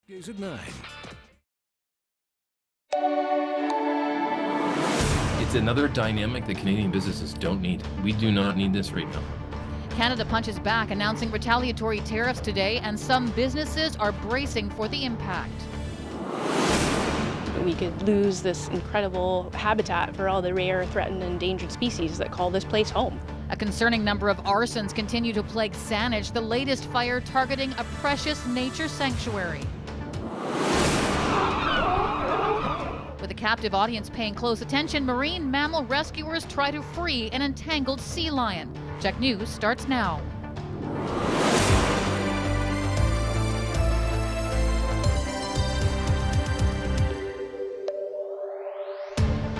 Days at 9. It's another dynamic that Canadian businesses don't need. We do not need this right now. Canada punches back, announcing retaliatory tariffs today, and some businesses are bracing for the impact. We could lose this incredible habitat for all the rare, threatened, and endangered species that call this place home. A concerning number of arsons continue to plague Saanich, the latest fire targeting a precious nature sanctuary. With a captive audience paying close attention, marine mammal rescuers try to free an entangled sea lion. CHEK News starts now.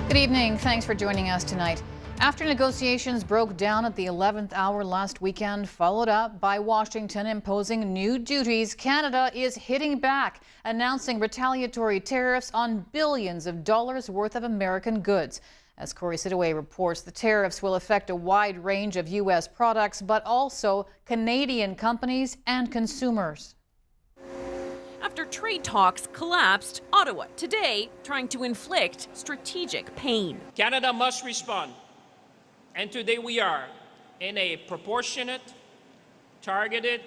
Good evening. Thanks for joining us tonight. After negotiations broke down at the 11th hour last weekend, followed up by Washington imposing new duties, Canada is hitting back, announcing retaliatory tariffs on billions of dollars worth of American goods. As Corey Sidaway reports, the tariffs will affect a wide range of U.S. products, but also Canadian companies and consumers. After trade talks collapsed, Ottawa today trying to inflict strategic pain. Canada must respond. And today we are in a proportionate, targeted,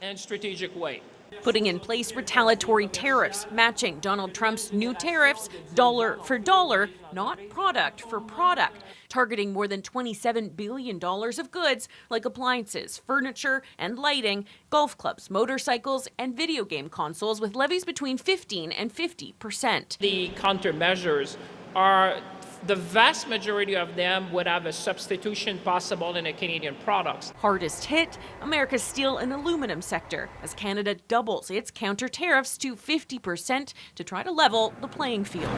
and strategic way. Putting in place retaliatory tariffs, matching Donald Trump's new tariffs, dollar for dollar, not product for product, targeting more than $27 billion of goods like appliances, furniture, and lighting, golf clubs, motorcycles, and video game consoles with levies between 15% and 50%. The countermeasures are, the vast majority of them would have a substitution possible in a Canadian products. Hardest hit, America's steel and aluminum sector, as Canada doubles its counter tariffs to 50% to try to level the playing field.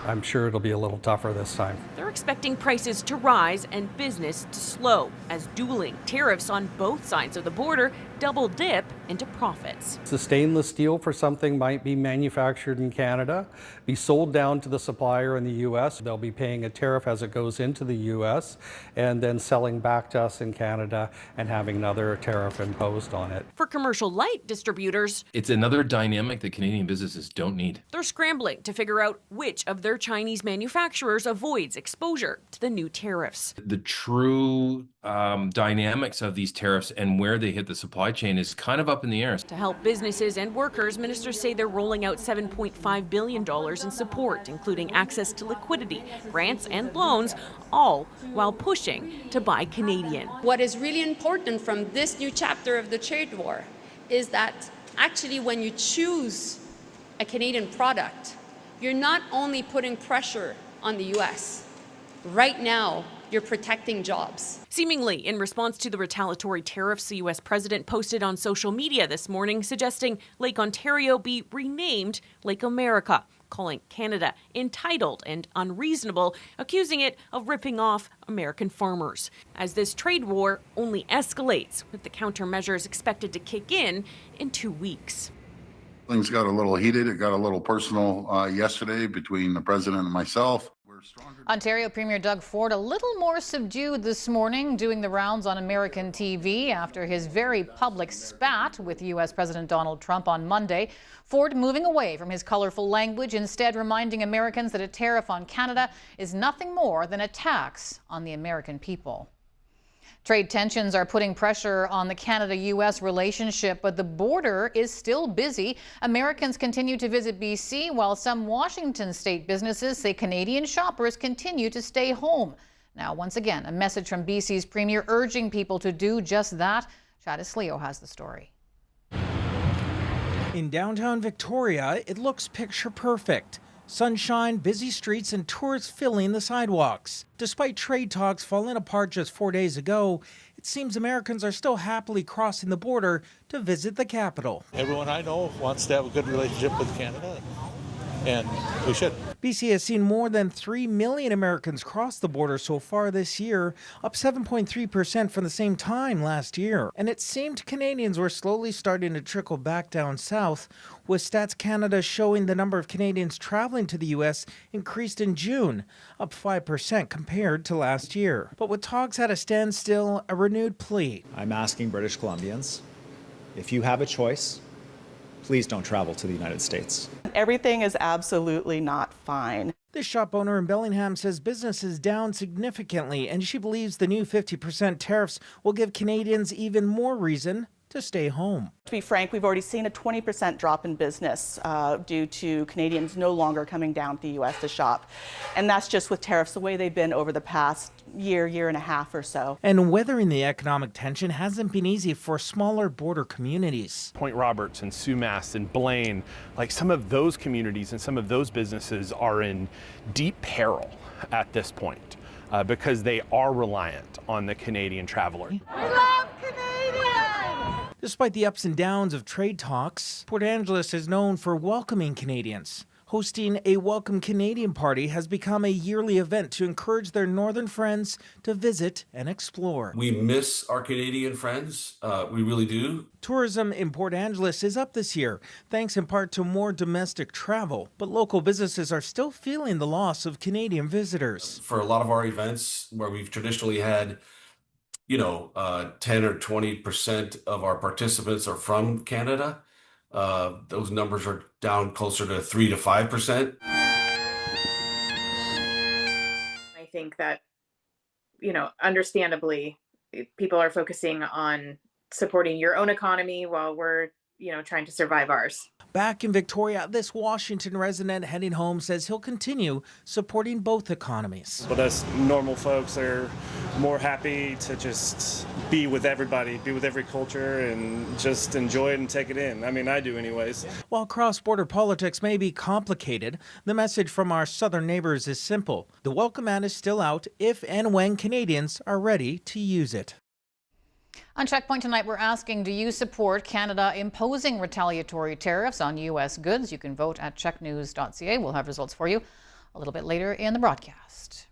I'm sure it'll be a little tougher this time. They're expecting prices to rise and business to slow, as dueling tariffs on both sides of the border double dip into profits. The stainless steel for something might be manufactured in Canada, be sold down to the supplier in the U.S. They'll be paying a tariff as it goes into the U.S. and then selling back to us in Canada and having another tariff imposed on it. For commercial light distributors, It's another dynamic that Canadian businesses don't need. they're scrambling to figure out which of their Chinese manufacturers avoids exposure to the new tariffs. The true dynamics of these tariffs and where they hit the supply chain is kind of up in the air. To help businesses and workers, ministers say they're rolling out $7.5 billion in support, including access to liquidity, grants, and loans, all while pushing to buy Canadian. What is really important from this new chapter of the trade war is that actually when you choose a Canadian product, you're not only putting pressure on the U.S. Right now, you're protecting jobs. Seemingly in response to the retaliatory tariffs, the U.S. president posted on social media this morning suggesting Lake Ontario be renamed Lake America, calling Canada entitled and unreasonable, accusing it of ripping off American farmers. As this trade war only escalates, with the countermeasures expected to kick in 2 weeks. Things got a little heated. It got a little personal yesterday between the president and myself. Ontario Premier Doug Ford a little more subdued this morning, doing the rounds on American TV after his very public spat with U.S. President Donald Trump on Monday. Ford moving away from his colorful language, instead reminding Americans that a tariff on Canada is nothing more than a tax on the American people. Trade tensions are putting pressure on the Canada-U.S. relationship, but the border is still busy. Americans continue to visit BC, while some Washington state businesses say Canadian shoppers continue to stay home. Now, once again, a message from BC's Premier urging people to do just that. Chadis Leo has the story. In downtown Victoria, it looks picture perfect. Sunshine, busy streets, and tourists filling the sidewalks. Despite trade talks falling apart just 4 days ago, it seems Americans are still happily crossing the border to visit the capital. Everyone I know wants to have a good relationship with Canada, and we should. BC has seen more than 3 million Americans cross the border so far this year, up 7.3% from the same time last year. And it seemed Canadians were slowly starting to trickle back down south, with Stats Canada showing the number of Canadians traveling to the U.S. increased in June, up 5% compared to last year. But with talks at a standstill, a renewed plea. I'm asking British Columbians, if you have a choice, please don't travel to the United States. Everything is absolutely not fine. This shop owner in Bellingham says business is down significantly, and she believes the new 50% tariffs will give Canadians even more reason to stay home. To be frank, we've already seen a 20% drop in business due to Canadians no longer coming down to the U.S. to shop. And that's just with tariffs the way they've been over the past year and a half or so. And weathering the economic tension hasn't been easy for smaller border communities. Point Roberts and Sumas and Blaine, like some of those communities and some of those businesses are in deep peril at this point because they are reliant on the Canadian traveler. We love Canadians! Despite the ups and downs of trade talks, Port Angeles is known for welcoming Canadians. Hosting a Welcome Canadian Party has become a yearly event to encourage their northern friends to visit and explore. We miss our Canadian friends, we really do. Tourism in Port Angeles is up this year, thanks in part to more domestic travel. But local businesses are still feeling the loss of Canadian visitors. For a lot of our events where we've traditionally had 10 or 20% of our participants are from Canada. Those numbers are down closer to 3 to 5%. I think that, understandably, people are focusing on supporting your own economy while we're, trying to survive ours. Back in Victoria, this Washington resident heading home says he'll continue supporting both economies. But us normal folks are more happy to just be with everybody, be with every culture, and just enjoy it and take it in. I mean, I do anyways. While cross-border politics may be complicated, the message from our southern neighbors is simple. The welcome mat is still out if and when Canadians are ready to use it. On Checkpoint tonight, we're asking, do you support Canada imposing retaliatory tariffs on U.S. goods? You can vote at checknews.ca. We'll have results for you a little bit later in the broadcast.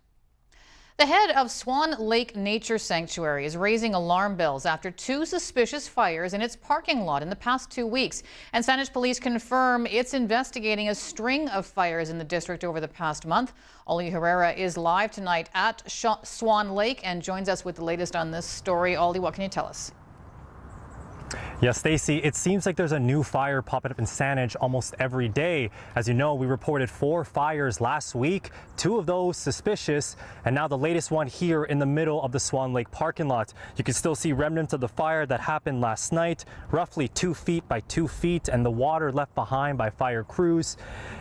The head of Swan Lake Nature Sanctuary is raising alarm bells after 2 suspicious fires in its parking lot in the past 2 weeks. And Saanich Police confirm it's investigating a string of fires in the district over the past month. Ollie Herrera is live tonight at Swan Lake and joins us with the latest on this story. Ollie, what can you tell us? Yeah, Stacey, it seems like there's a new fire popping up in Saanich almost every day. As you know, we reported 4 fires last week, 2 of those suspicious, and now the latest one here in the middle of the Swan Lake parking lot. You can still see remnants of the fire that happened last night, roughly 2 feet by 2 feet, and the water left behind by fire crews.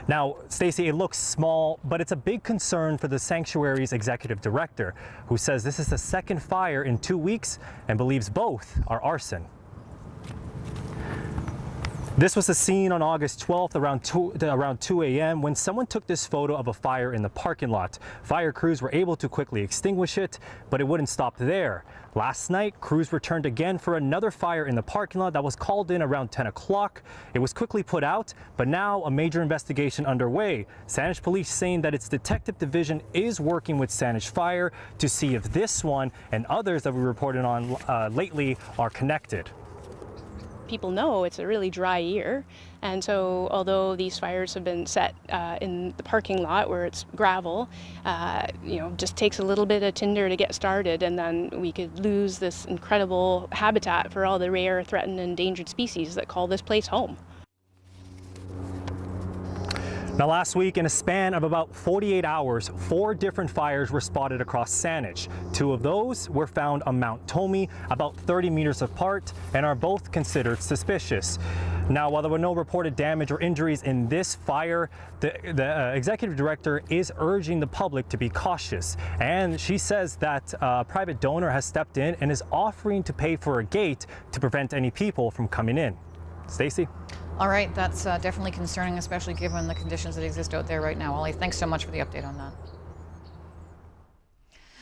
Now, Stacey, it looks small, but it's a big concern for the sanctuary's executive director, who says this is the 2nd fire in 2 weeks and believes both are arson. This was the scene on August 12th around 2 a.m. when someone took this photo of a fire in the parking lot. Fire crews were able to quickly extinguish it, but it wouldn't stop there. Last night, crews returned again for another fire in the parking lot that was called in around 10 o'clock. It was quickly put out, but now a major investigation underway. Saanich Police saying that its detective division is working with Saanich Fire to see if this one and others that we reported on lately are connected. People know it's a really dry year, and so although these fires have been set in the parking lot where it's gravel, just takes a little bit of tinder to get started, and then we could lose this incredible habitat for all the rare, threatened, and endangered species that call this place home. Now, last week, in a span of about 48 hours, 4 different fires were spotted across Saanich. 2 of those were found on Mount Tomey, about 30 meters apart, and are both considered suspicious. Now, while there were no reported damage or injuries in this fire, the executive director is urging the public to be cautious. And she says that a private donor has stepped in and is offering to pay for a gate to prevent any people from coming in. Stacey? All right, that's definitely concerning, especially given the conditions that exist out there right now. Ollie, thanks so much for the update on that.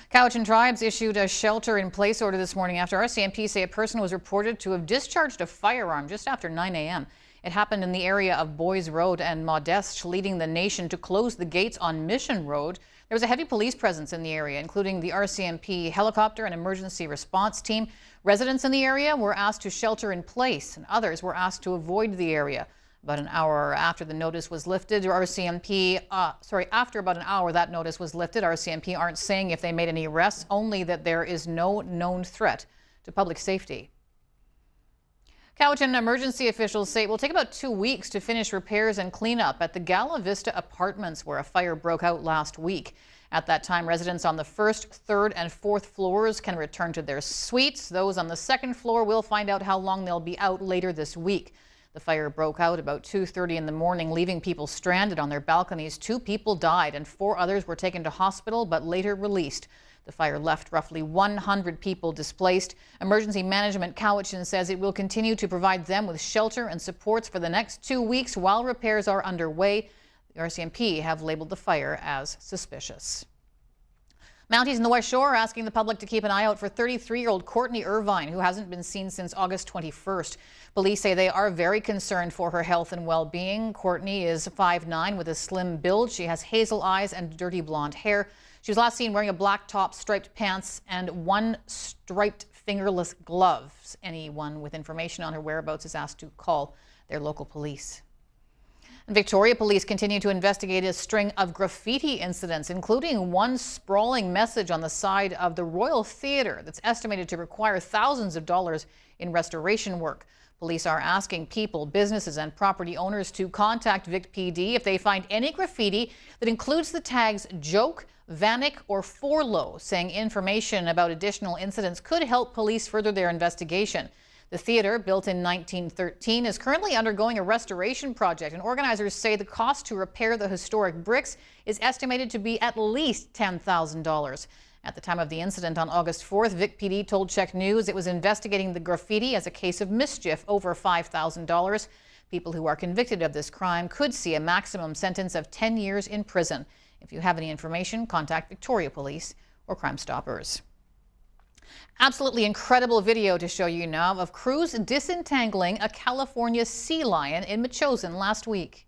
Cowichan Tribes issued a shelter-in-place order this morning after RCMP say a person was reported to have discharged a firearm just after 9 a.m. It happened in the area of Boys Road and Modeste, leading the nation to close the gates on Mission Road. There was a heavy police presence in the area, including the RCMP helicopter and emergency response team. Residents in the area were asked to shelter in place, and others were asked to avoid the area. About an hour after the notice was lifted, after about an hour that notice was lifted, RCMP aren't saying if they made any arrests, only that there is no known threat to public safety. Cowichan emergency officials say it will take about 2 weeks to finish repairs and cleanup at the Gala Vista Apartments, where a fire broke out last week. At that time, residents on the first, third, and fourth floors can return to their suites. Those on the second floor will find out how long they'll be out later this week. The fire broke out about 2:30 in the morning, leaving people stranded on their balconies. 2 people died and 4 others were taken to hospital but later released. The fire left roughly 100 people displaced. Emergency Management Cowichan says it will continue to provide them with shelter and supports for the next 2 weeks while repairs are underway. The RCMP have labeled the fire as suspicious. Mounties in the West Shore are asking the public to keep an eye out for 33-year-old Courtney Irvine, who hasn't been seen since August 21st. Police say they are very concerned for her health and well-being. Courtney is 5'9" with a slim build. She has hazel eyes and dirty blonde hair. She was last seen wearing a black top, striped pants, and 1 striped fingerless gloves. Anyone with information on her whereabouts is asked to call their local police. And Victoria police continue to investigate a string of graffiti incidents, including one sprawling message on the side of the Royal Theatre that's estimated to require thousands of dollars in restoration work. Police are asking people, businesses, and property owners to contact Vic PD if they find any graffiti that includes the tags joke, Vanek, or Forlow, saying information about additional incidents could help police further their investigation. The theatre, built in 1913, is currently undergoing a restoration project, and organizers say the cost to repair the historic bricks is estimated to be at least $10,000. At the time of the incident on August 4th, Vic PD told CHEK News it was investigating the graffiti as a case of mischief over $5,000. People who are convicted of this crime could see a maximum sentence of 10 years in prison. If you have any information, contact Victoria Police or Crime Stoppers. Absolutely incredible video to show you now of crews disentangling a California sea lion in Metchosin last week.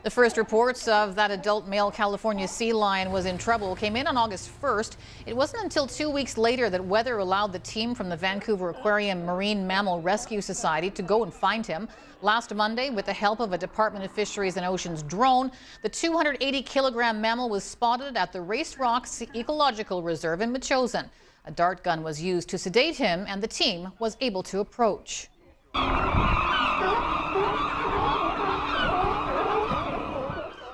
The first reports of that adult male California sea lion was in trouble came in on August 1st. It wasn't until 2 weeks later that weather allowed the team from the Vancouver Aquarium Marine Mammal Rescue Society to go and find him. Last Monday, with the help of a Department of Fisheries and Oceans drone, the 280-kilogram mammal was spotted at the Race Rocks Ecological Reserve in Metchosin. A dart gun was used to sedate him, and the team was able to approach.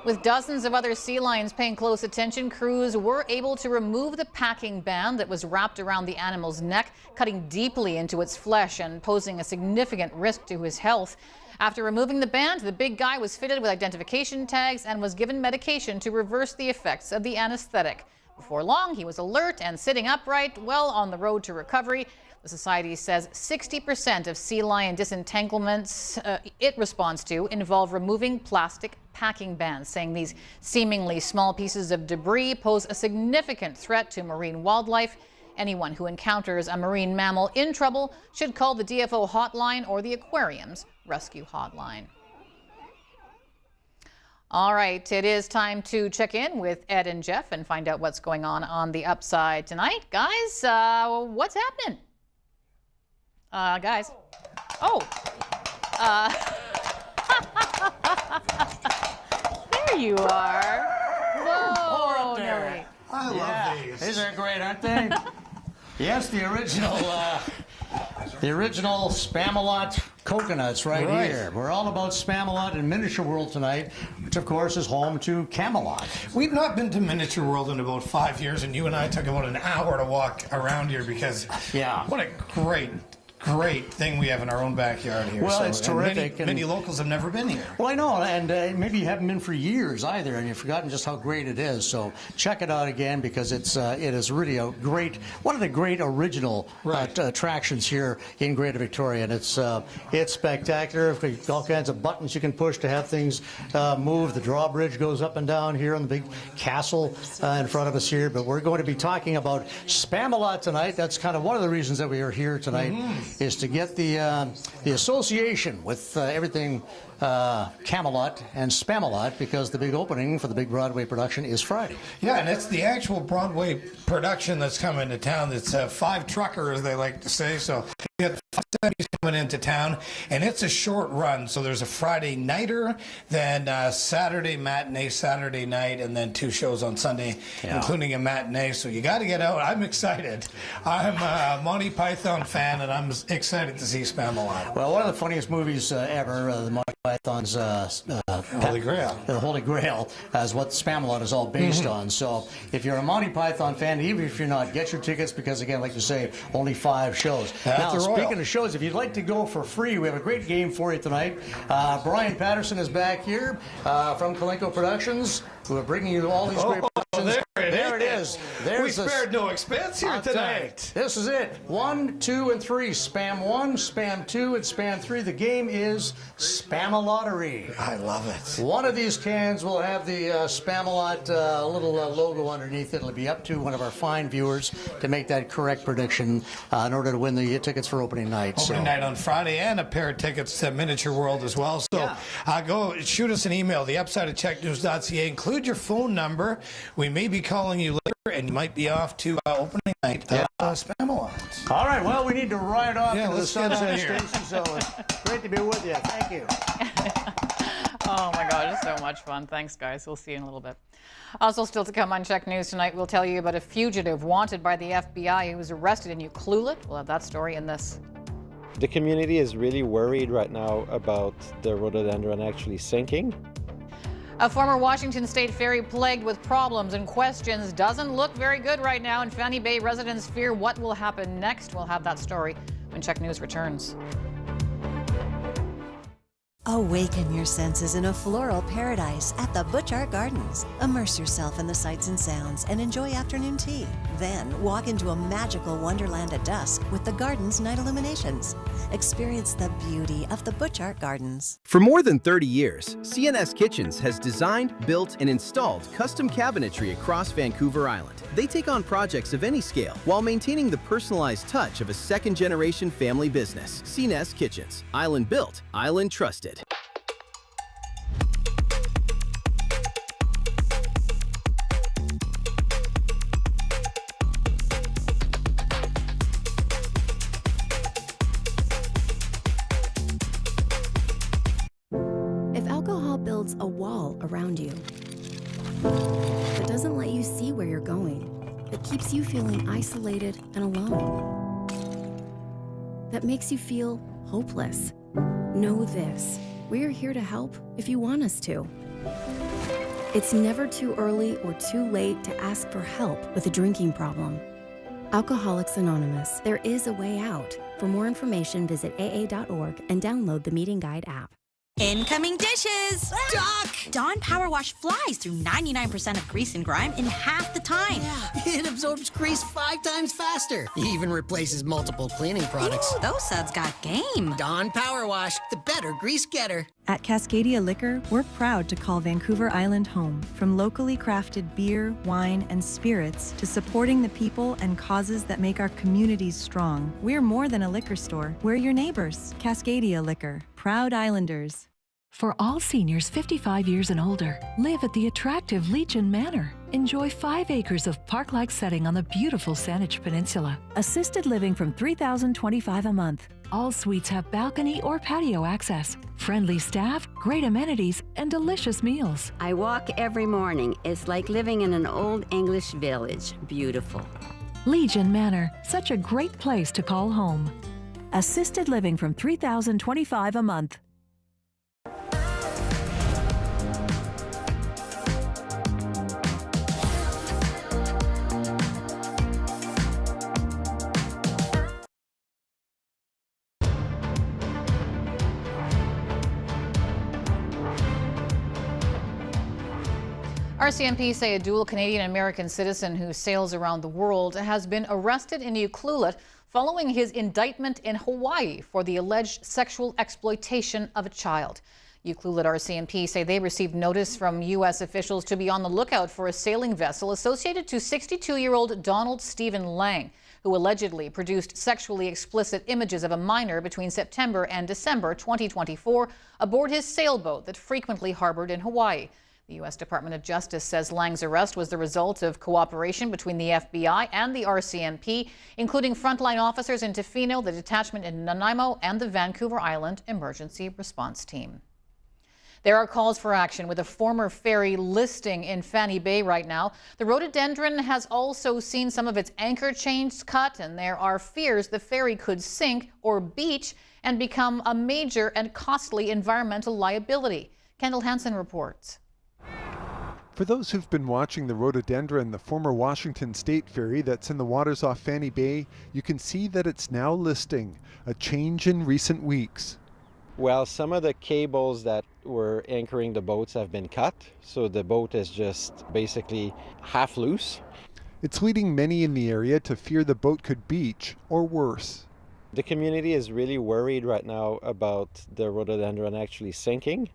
With dozens of other sea lions paying close attention, crews were able to remove the packing band that was wrapped around the animal's neck, cutting deeply into its flesh and posing a significant risk to his health. After removing the band, the big guy was fitted with identification tags and was given medication to reverse the effects of the anesthetic. Before long, he was alert and sitting upright, well on the road to recovery. The society says 60% of sea lion disentanglements it responds to involve removing plastic packing bands, saying these seemingly small pieces of debris pose a significant threat to marine wildlife. Anyone who encounters a marine mammal in trouble should call the DFO hotline or the aquarium's rescue hotline. All right, it is time to check in with Ed and Jeff and find out what's going on the upside tonight. Guys, what's happening? Guys. Oh. There you are. Whoa, Nelly. I love these. These are great, aren't they? Yes, the original Spamalot coconuts right here. We're all about Spamalot in Miniature World tonight, which of course is home to Camelot. We've not been to Miniature World in about 5 years, and you and I took about an hour to walk around here because what a great thing we have in our own backyard here. Well, it's terrific. Many locals have never been here. Well, I know, and maybe you haven't been for years either, and you've forgotten just how great it is. So check it out again because it is really a great, one of the great original attractions here in Greater Victoria, and it's spectacular. All kinds of buttons you can push to have things move. The drawbridge goes up and down here on the big castle in front of us here. But we're going to be talking about Spamalot tonight. That's kind of one of the reasons that we are here tonight. Is to get the association with everything Camelot and Spamalot, because the big opening for the big Broadway production is Friday. Yeah, and it's the actual Broadway production that's coming to town. It's 5 truckers, they like to say. So we got 5 semis coming into town, and it's a short run. So there's a Friday nighter, then Saturday matinee, Saturday night, and then 2 shows on Sunday, including a matinee. So you got to get out. I'm excited. I'm a Monty Python fan, and I'm excited to see Spamalot. Well, one of the funniest movies ever, the Monty Python's Holy Grail. The Holy Grail is what Spamalot is all based on. So if you're a Monty Python fan, even if you're not, get your tickets, because again, like you say, only 5 shows. Now, speaking of shows, if you'd like to go for free, we have a great game for you tonight. Brian Patterson is back here from Kalenko Productions, who are bringing you all these great productions. There it is. We spared no expense here tonight. This is it. 1, 2, and 3. Spam 1, Spam 2, and Spam 3. The game is Spamalottery. I love it. One of these cans will have the Spamalot little logo underneath it. It'll be up to one of our fine viewers to make that correct prediction in order to win the tickets for opening night. Opening night on Friday, and a pair of tickets to Miniature World as well. So go shoot us an email, the upside of CHEKnews.ca. Include your phone number. We may be calling you later, and you might be off to opening night at Spamalot. All right, well, we need to ride off into the let's get out sunset, of here. Stacey, so it's great to be with you. Thank you. Oh my God, it's so much fun. Thanks, guys. We'll see you in a little bit. Also, still to come on CHEK News tonight, we'll tell you about a fugitive wanted by the FBI who was arrested in Ucluelet. We'll have that story in this. The community is really worried right now about the rhododendron actually sinking. A former Washington State ferry plagued with problems and questions doesn't look very good right now, and Fanny Bay residents fear what will happen next. We'll have that story when CHEK News returns. Awaken your senses in a floral paradise at the Butch Art Gardens. Immerse yourself in the sights and sounds and enjoy afternoon tea. Then walk into a magical wonderland at dusk with the garden's night illuminations. Experience the beauty of the Butch Art Gardens. For more than 30 years, CNS Kitchens has designed, built, and installed custom cabinetry across Vancouver Island. They take on projects of any scale while maintaining the personalized touch of a second-generation family business. CNS Kitchens. Island built, island trusted. If alcohol builds a wall around you that doesn't let you see where you're going, that keeps you feeling isolated and alone, that makes you feel hopeless, know this: we're here to help if you want us to. It's never too early or too late to ask for help with a drinking problem. Alcoholics Anonymous, there is a way out. For more information, visit aa.org and download the Meeting Guide app. Incoming dishes! Doc! Dawn Power Wash flies through 99% of grease and grime in half the time. Yeah, it absorbs grease 5 times faster. It even replaces multiple cleaning products. Ooh, those suds got game. Dawn Power Wash, the better grease getter. At Cascadia Liquor, we're proud to call Vancouver Island home. From locally crafted beer, wine, and spirits to supporting the people and causes that make our communities strong, we're more than a liquor store. We're your neighbors. Cascadia Liquor. Proud Islanders. For all seniors 55 years and older, live at the attractive Legion Manor. Enjoy 5 acres of park-like setting on the beautiful Saanich Peninsula. Assisted living from $3,025 a month. All suites have balcony or patio access. Friendly staff, great amenities, and delicious meals. I walk every morning. It's like living in an old English village. Beautiful. Legion Manor, such a great place to call home. Assisted living from $3,025 a month. RCMP say a dual Canadian-American citizen who sails around the world has been arrested in Ucluelet following his indictment in Hawaii for the alleged sexual exploitation of a child. Ucluelet RCMP say they received notice from U.S. officials to be on the lookout for a sailing vessel associated to 62-year-old Donald Stephen Lang, who allegedly produced sexually explicit images of a minor between September and December 2024 aboard his sailboat that frequently harbored in Hawaii. The U.S. Department of Justice says Lang's arrest was the result of cooperation between the FBI and the RCMP, including frontline officers in Tofino, the detachment in Nanaimo, and the Vancouver Island Emergency Response Team. There are calls for action with a former ferry listing in Fanny Bay right now. The rhododendron has also seen some of its anchor chains cut, and there are fears the ferry could sink or beach and become a major and costly environmental liability. Kendall Hansen reports. For those who've been watching the rhododendron, the former Washington State ferry that's in the waters off Fanny Bay, you can see that it's now listing, a change in recent weeks. Well, some of the cables that were anchoring the boats have been cut, so the boat is just basically half loose. It's leading many in the area to fear the boat could beach or worse. The community is really worried right now about the rhododendron actually sinking.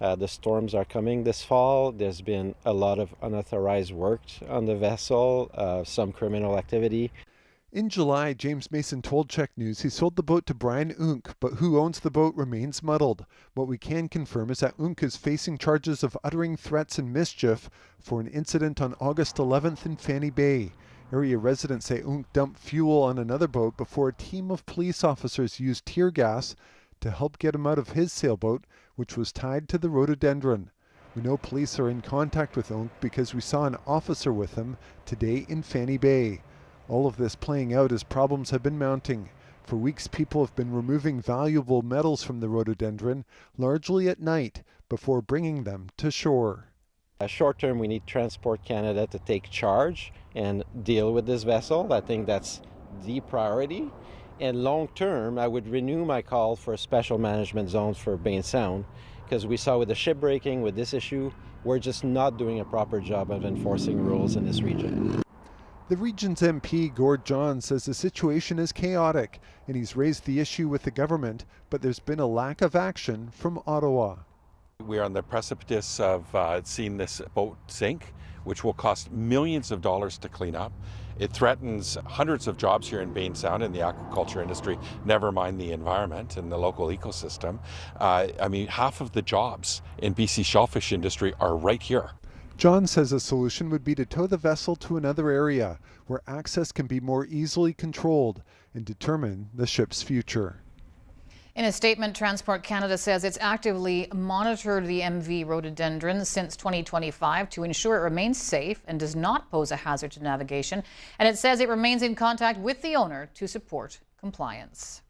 The storms are coming this fall. There's been a lot of unauthorized work on the vessel, some criminal activity. In July, James Mason told CHEK News he sold the boat to Brian Unk, but who owns the boat remains muddled. What we can confirm is that Unk is facing charges of uttering threats and mischief for an incident on August 11th in Fanny Bay. Area residents say Unk dumped fuel on another boat before a team of police officers used tear gas to help get him out of his sailboat, which was tied to the rhododendron. We know police are in contact with Unk because we saw an officer with him today in Fanny Bay. All of this playing out as problems have been mounting. For weeks, people have been removing valuable metals from the rhododendron, largely at night, before bringing them to shore. Short term, we need Transport Canada to take charge and deal with this vessel. I think that's the priority. And long term, I would renew my call for a special management zone for Bay and Sound, because we saw with the ship breaking, with this issue, we're just not doing a proper job of enforcing rules in this region. The region's MP, Gord John, says the situation is chaotic, and he's raised the issue with the government, but there's been a lack of action from Ottawa. We are on the precipice of seeing this boat sink, which will cost millions of dollars to clean up. It threatens hundreds of jobs here in Bay and Sound in the aquaculture industry, never mind the environment and the local ecosystem. I mean, half of the jobs in BC shellfish industry are right here. John says a solution would be to tow the vessel to another area where access can be more easily controlled and determine the ship's future. In a statement, Transport Canada says it's actively monitored the MV rhododendron since 2025 to ensure it remains safe and does not pose a hazard to navigation. And it says it remains in contact with the owner to support compliance.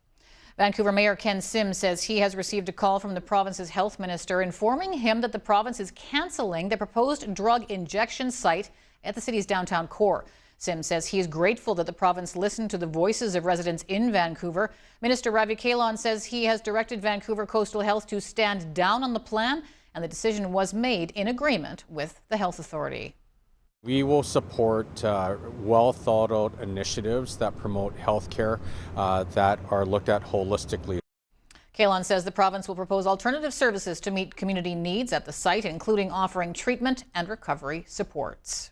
Vancouver Mayor Ken Sim says he has received a call from the province's health minister informing him that the province is cancelling the proposed drug injection site at the city's downtown core. Sim says he is grateful that the province listened to the voices of residents in Vancouver. Minister Ravi Kahlon says he has directed Vancouver Coastal Health to stand down on the plan, and the decision was made in agreement with the health authority. We will support well thought out initiatives that promote health care that are looked at holistically. Kahlon says the province will propose alternative services to meet community needs at the site, including offering treatment and recovery supports.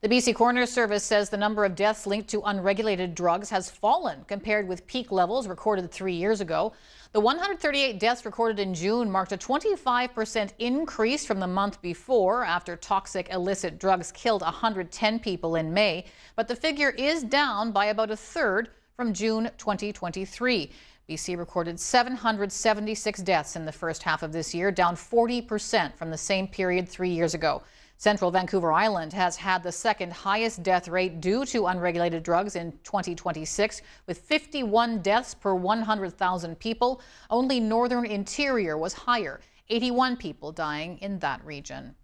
The BC Coroner's Service says the number of deaths linked to unregulated drugs has fallen compared with peak levels recorded 3 years ago. The 138 deaths recorded in June marked a 25% increase from the month before after toxic illicit drugs killed 110 people in May. But the figure is down by about a third from June 2023. BC recorded 776 deaths in the first half of this year, down 40% from the same period 3 years ago. Central Vancouver Island has had the second highest death rate due to unregulated drugs in 2026, with 51 deaths per 100,000 people. Only Northern Interior was higher, 81 people dying in that region.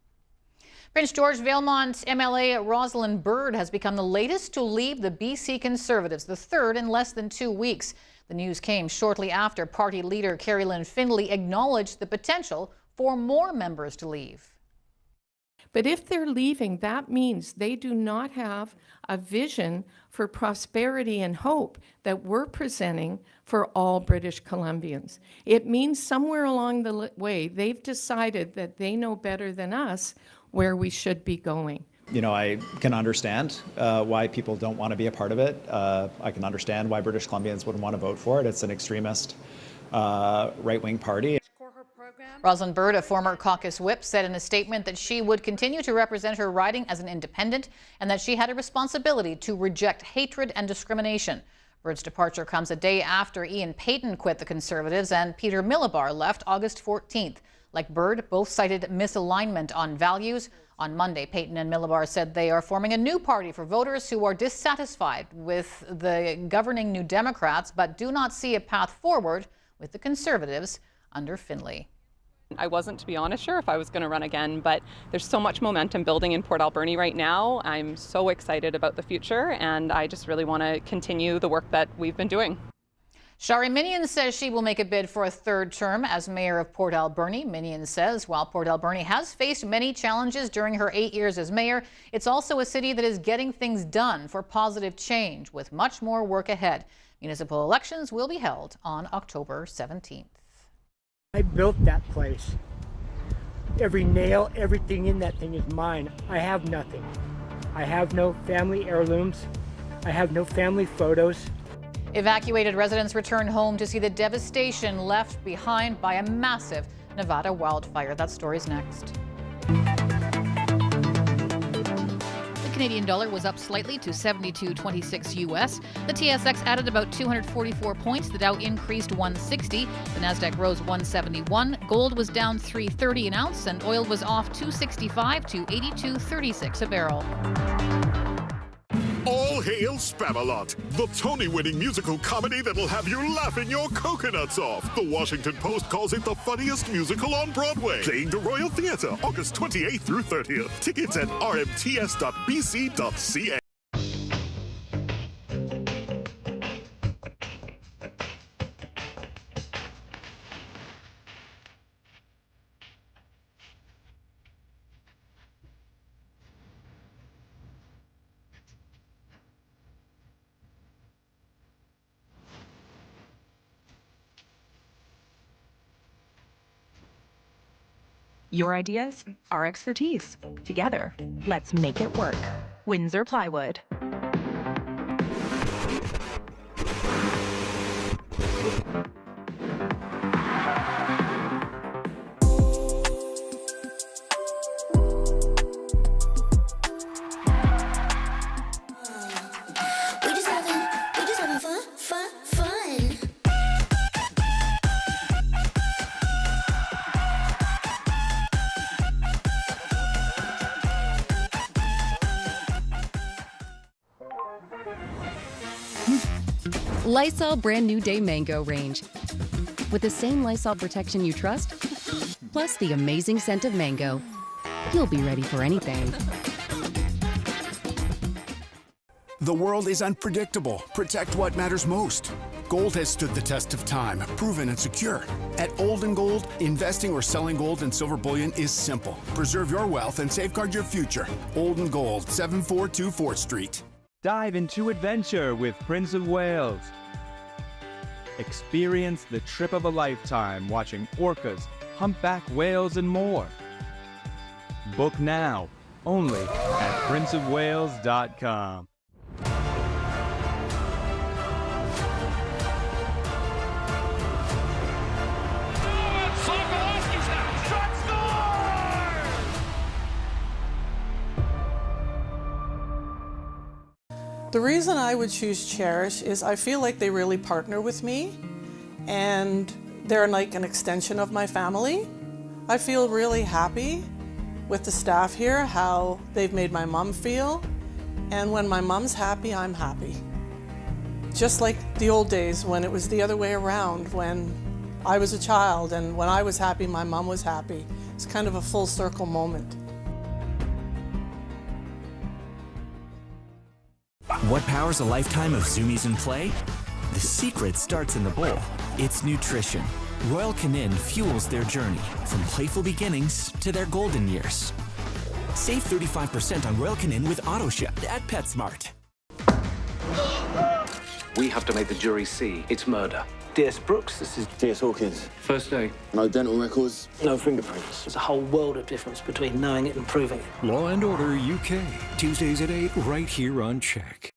Prince George Valemont MLA Rosalind Bird has become the latest to leave the BC Conservatives, the third in less than 2 weeks. The news came shortly after party leader Carrie Lynn Findlay acknowledged the potential for more members to leave. But if they're leaving, that means they do not have a vision for prosperity and hope that we're presenting for all British Columbians. It means somewhere along the way, they've decided that they know better than us where we should be going. You know, I can understand why people don't want to be a part of it. I can understand why British Columbians wouldn't want to vote for it. It's an extremist right-wing party. Rosalind Bird, a former caucus whip, said in a statement that she would continue to represent her riding as an independent and that she had a responsibility to reject hatred and discrimination. Bird's departure comes a day after Ian Paton quit the Conservatives and Peter Millibar left August 14th. Like Bird, both cited misalignment on values. On Monday, Paton and Millibar said they are forming a new party for voters who are dissatisfied with the governing New Democrats but do not see a path forward with the Conservatives under Finlay. I wasn't, to be honest, sure if I was going to run again, but there's so much momentum building in Port Alberni right now. I'm so excited about the future, and I just really want to continue the work that we've been doing. Shari Minion says she will make a bid for a third term as mayor of Port Alberni. Minion says while Port Alberni has faced many challenges during her 8 years as mayor, it's also a city that is getting things done for positive change with much more work ahead. Municipal elections will be held on October 17th. I built that place. Every nail, everything in that thing is mine. I have nothing. I have no family heirlooms. I have no family photos. Evacuated residents return home to see the devastation left behind by a massive Nevada wildfire. That story's next. The Canadian dollar was up slightly to 72.26 US. The TSX added about 244 points. The Dow increased 160. The Nasdaq rose 171. Gold was down $3.30 an ounce, and oil was off $2.65 to $82.36 a barrel. All hail Spamalot, the Tony-winning musical comedy that'll have you laughing your coconuts off. The Washington Post calls it the funniest musical on Broadway. Playing the Royal Theatre, August 28th through 30th. Tickets at rmts.bc.ca. Your ideas, our expertise. Together, let's make it work. Windsor Plywood. We're just having fun. Lysol Brand New Day Mango range. With the same Lysol protection you trust, plus the amazing scent of mango, you'll be ready for anything. The world is unpredictable. Protect what matters most. Gold has stood the test of time, proven and secure. At Olden Gold, investing or selling gold and silver bullion is simple. Preserve your wealth and safeguard your future. Olden Gold, 7424 4th Street. Dive into adventure with Prince of Wales. Experience the trip of a lifetime watching orcas, humpback whales, and more. Book now, only at princeofwales.com. The reason I would choose Cherish is I feel like they really partner with me and they're like an extension of my family. I feel really happy with the staff here, how they've made my mom feel. And when my mom's happy, I'm happy. Just like the old days when it was the other way around, when I was a child and when I was happy, my mom was happy. It's kind of a full circle moment. What powers a lifetime of zoomies in play? The secret starts in the bowl. It's nutrition. Royal Canin fuels their journey from playful beginnings to their golden years. Save 35% on Royal Canin with AutoShip at PetSmart. We have to make the jury see it's murder. DS Brooks, this is DS Hawkins. First day. No dental records, no fingerprints. There's a whole world of difference between knowing it and proving it. Law and Order UK, Tuesdays at 8, right here on CHEK.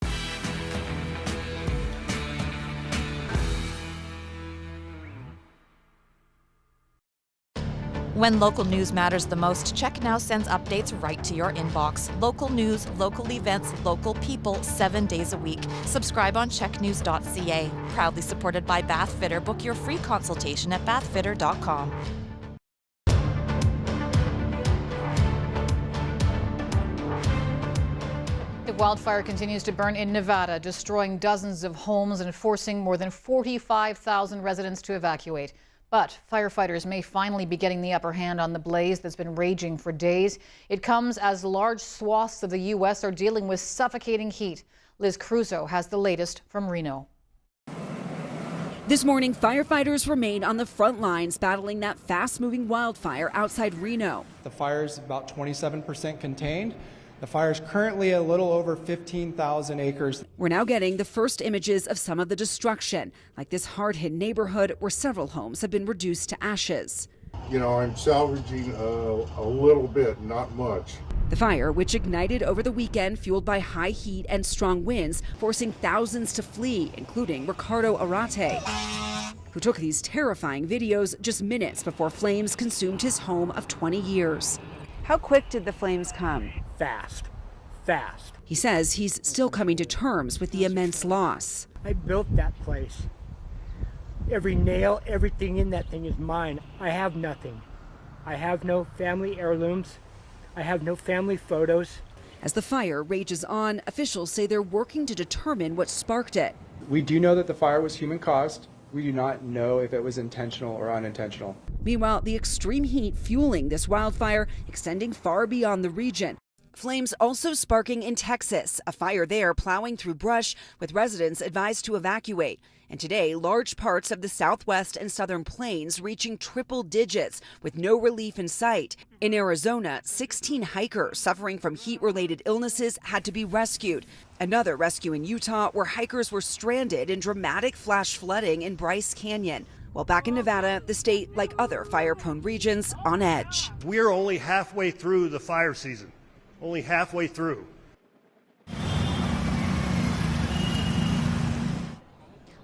When local news matters the most, CHEK now sends updates right to your inbox. Local news, local events, local people, 7 days a week. Subscribe on checknews.ca. Proudly supported by Bath Fitter. Book your free consultation at bathfitter.com. The wildfire continues to burn in Nevada, destroying dozens of homes and forcing more than 45,000 residents to evacuate. But firefighters may finally be getting the upper hand on the blaze that's been raging for days. It comes as large swaths of the U.S. are dealing with suffocating heat. Liz Crusoe has the latest from Reno. This morning, firefighters remain on the front lines battling that fast-moving wildfire outside Reno. The fire is about 27% contained. The fire is currently a little over 15,000 acres. We're now getting the first images of some of the destruction, like this hard-hit neighborhood where several homes have been reduced to ashes. You know, I'm salvaging a little bit, not much. The fire, which ignited over the weekend, fueled by high heat and strong winds, forcing thousands to flee, including Ricardo Arate, who took these terrifying videos just minutes before flames consumed his home of 20 years. How quick did the flames come? Fast. He says he's still coming to terms with the immense loss. I built that place. Every nail, everything in that thing is mine. I have nothing. I have no family heirlooms. I have no family photos. As the fire rages on, officials say they're working to determine what sparked it. We do know that the fire was human-caused. We do not know if it was intentional or unintentional. Meanwhile, the extreme heat fueling this wildfire extending far beyond the region. Flames also sparking in Texas, a fire there plowing through brush with residents advised to evacuate. And today, large parts of the southwest and southern plains reaching triple digits with no relief in sight. In Arizona, 16 hikers suffering from heat-related illnesses had to be rescued. Another rescue in Utah where hikers were stranded in dramatic flash flooding in Bryce Canyon. While back in Nevada, the state, like other fire-prone regions, on edge. We're only halfway through the fire season. Only halfway through.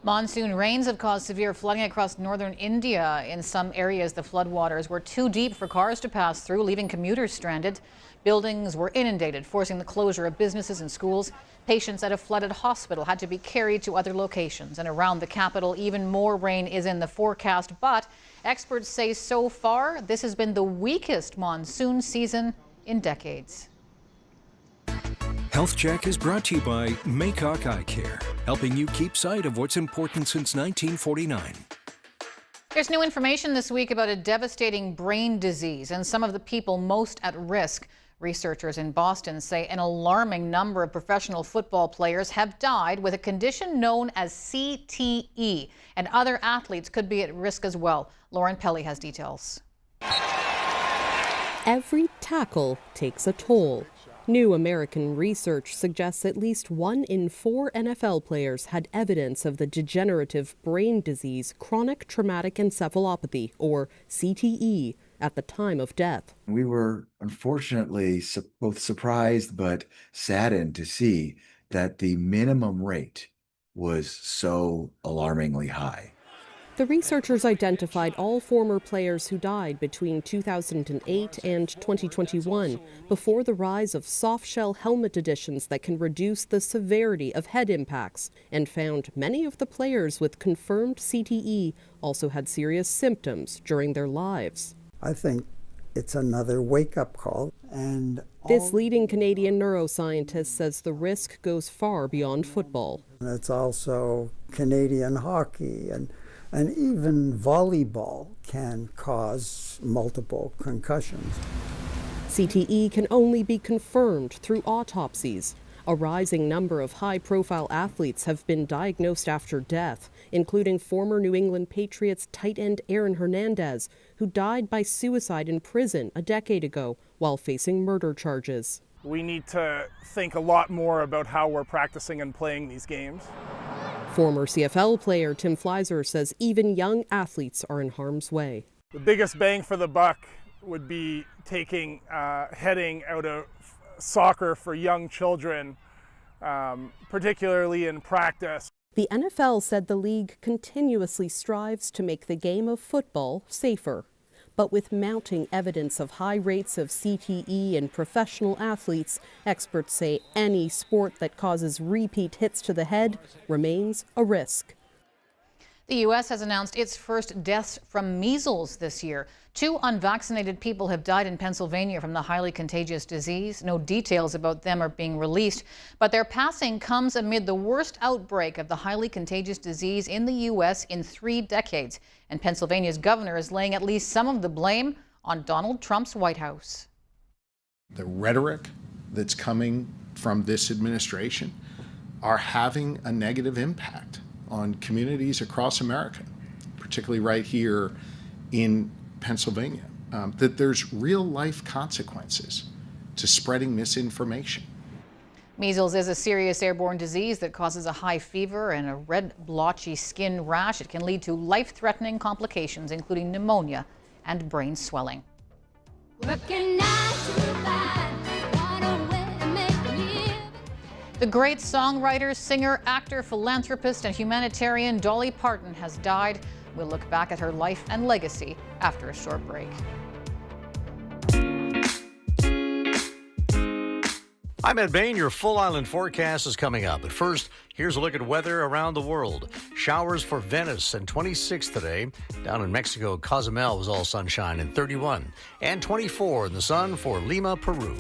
Monsoon rains have caused severe flooding across northern India. In some areas, the floodwaters were too deep for cars to pass through, leaving commuters stranded. Buildings were inundated, forcing the closure of businesses and schools. Patients at a flooded hospital had to be carried to other locations. And around the capital, even more rain is in the forecast. But experts say so far, this has been the weakest monsoon season in decades. Health Check is brought to you by Maycock Eye Care, helping you keep sight of what's important since 1949. There's new information this week about a devastating brain disease and some of the people most at risk. Researchers in Boston say an alarming number of professional football players have died with a condition known as CTE, and other athletes could be at risk as well. Lauren Pelly has details. Every tackle takes a toll. New American research suggests at least 1 in 4 NFL players had evidence of the degenerative brain disease chronic traumatic encephalopathy, or CTE, at the time of death. We were unfortunately both surprised but saddened to see that the minimum rate was so alarmingly high. The researchers identified all former players who died between 2008 and 2021 before the rise of soft-shell helmet editions that can reduce the severity of head impacts, and found many of the players with confirmed CTE also had serious symptoms during their lives. I think it's another wake-up call. And this leading Canadian neuroscientist says the risk goes far beyond football. It's also Canadian hockey and even volleyball can cause multiple concussions. CTE can only be confirmed through autopsies. A rising number of high-profile athletes have been diagnosed after death, including former New England Patriots tight end Aaron Hernandez, who died by suicide in prison a decade ago while facing murder charges. We need to think a lot more about how we're practicing and playing these games. Former CFL player Tim Fleiser says even young athletes are in harm's way. The biggest bang for the buck would be taking heading out of soccer for young children, particularly in practice. The NFL said the league continuously strives to make the game of football safer. But with mounting evidence of high rates of CTE in professional athletes, experts say any sport that causes repeat hits to the head remains a risk. The U.S. has announced its first deaths from measles this year. 2 unvaccinated people have died in Pennsylvania from the highly contagious disease. No details about them are being released, but their passing comes amid the worst outbreak of the highly contagious disease in the U.S. in 3 decades. And Pennsylvania's governor is laying at least some of the blame on Donald Trump's White House. The rhetoric that's coming from this administration are having a negative impact on communities across America, particularly right here in Pennsylvania, that there's real life consequences to spreading misinformation. Measles is a serious airborne disease that causes a high fever and a red, blotchy skin rash. It can lead to life-threatening complications, including pneumonia and brain swelling. The great songwriter, singer, actor, philanthropist, and humanitarian Dolly Parton has died. We'll look back at her life and legacy after a short break. I'm Ed Bain. Your full island forecast is coming up. But first, here's a look at weather around the world. Showers for Venice and 26 today. Down in Mexico, Cozumel was all sunshine and 31. And 24 in the sun for Lima, Peru.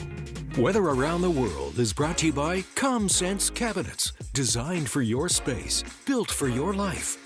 Weather around the world is brought to you by ComSense Cabinets. Designed for your space, built for your life.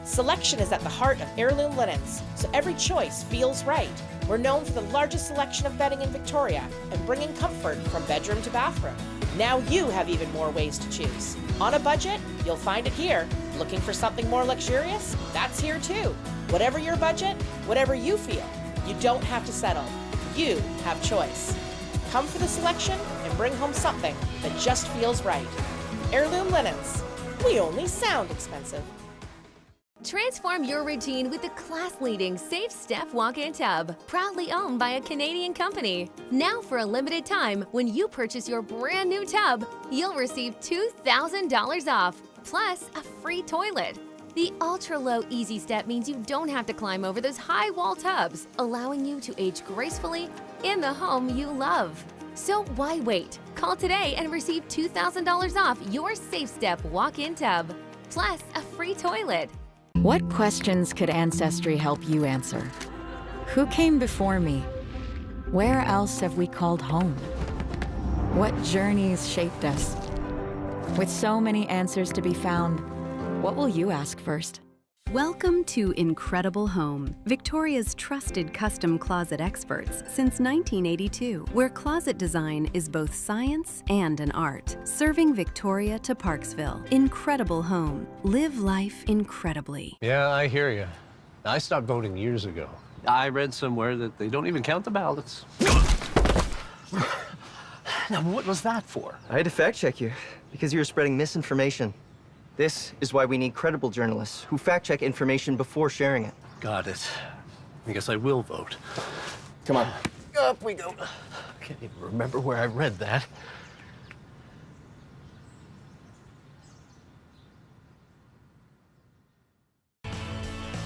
Selection is at the heart of heirloom linens, so every choice feels right. We're known for the largest selection of bedding in Victoria and bringing comfort from bedroom to bathroom. Now you have even more ways to choose. On a budget? You'll find it here. Looking for something more luxurious? That's here too. Whatever your budget, whatever you feel, you don't have to settle. You have choice. Come for the selection and bring home something that just feels right. Heirloom linens. We only sound expensive. Transform your routine with the class-leading Safe Step Walk-In Tub, proudly owned by a Canadian company. Now for a limited time, when you purchase your brand new tub, you'll receive $2,000 off, plus a free toilet. The ultra-low Easy Step means you don't have to climb over those high wall tubs, allowing you to age gracefully in the home you love. So why wait? Call today and receive $2,000 off your Safe Step Walk-In Tub, plus a free toilet. What questions could Ancestry help you answer? Who came before me? Where else have we called home? What journeys shaped us? With so many answers to be found, what will you ask first? Welcome to Incredible Home, Victoria's trusted custom closet experts since 1982, where closet design is both science and an art, serving Victoria to Parksville. Incredible Home. Live life incredibly. Yeah, I hear you. I stopped voting years ago. I read somewhere that they don't even count the ballots. Now, what was that for? I had to fact check you because you were spreading misinformation. This is why we need credible journalists who fact-check information before sharing it. Got it. I guess I will vote. Come on. Up we go. I can't even remember where I read that.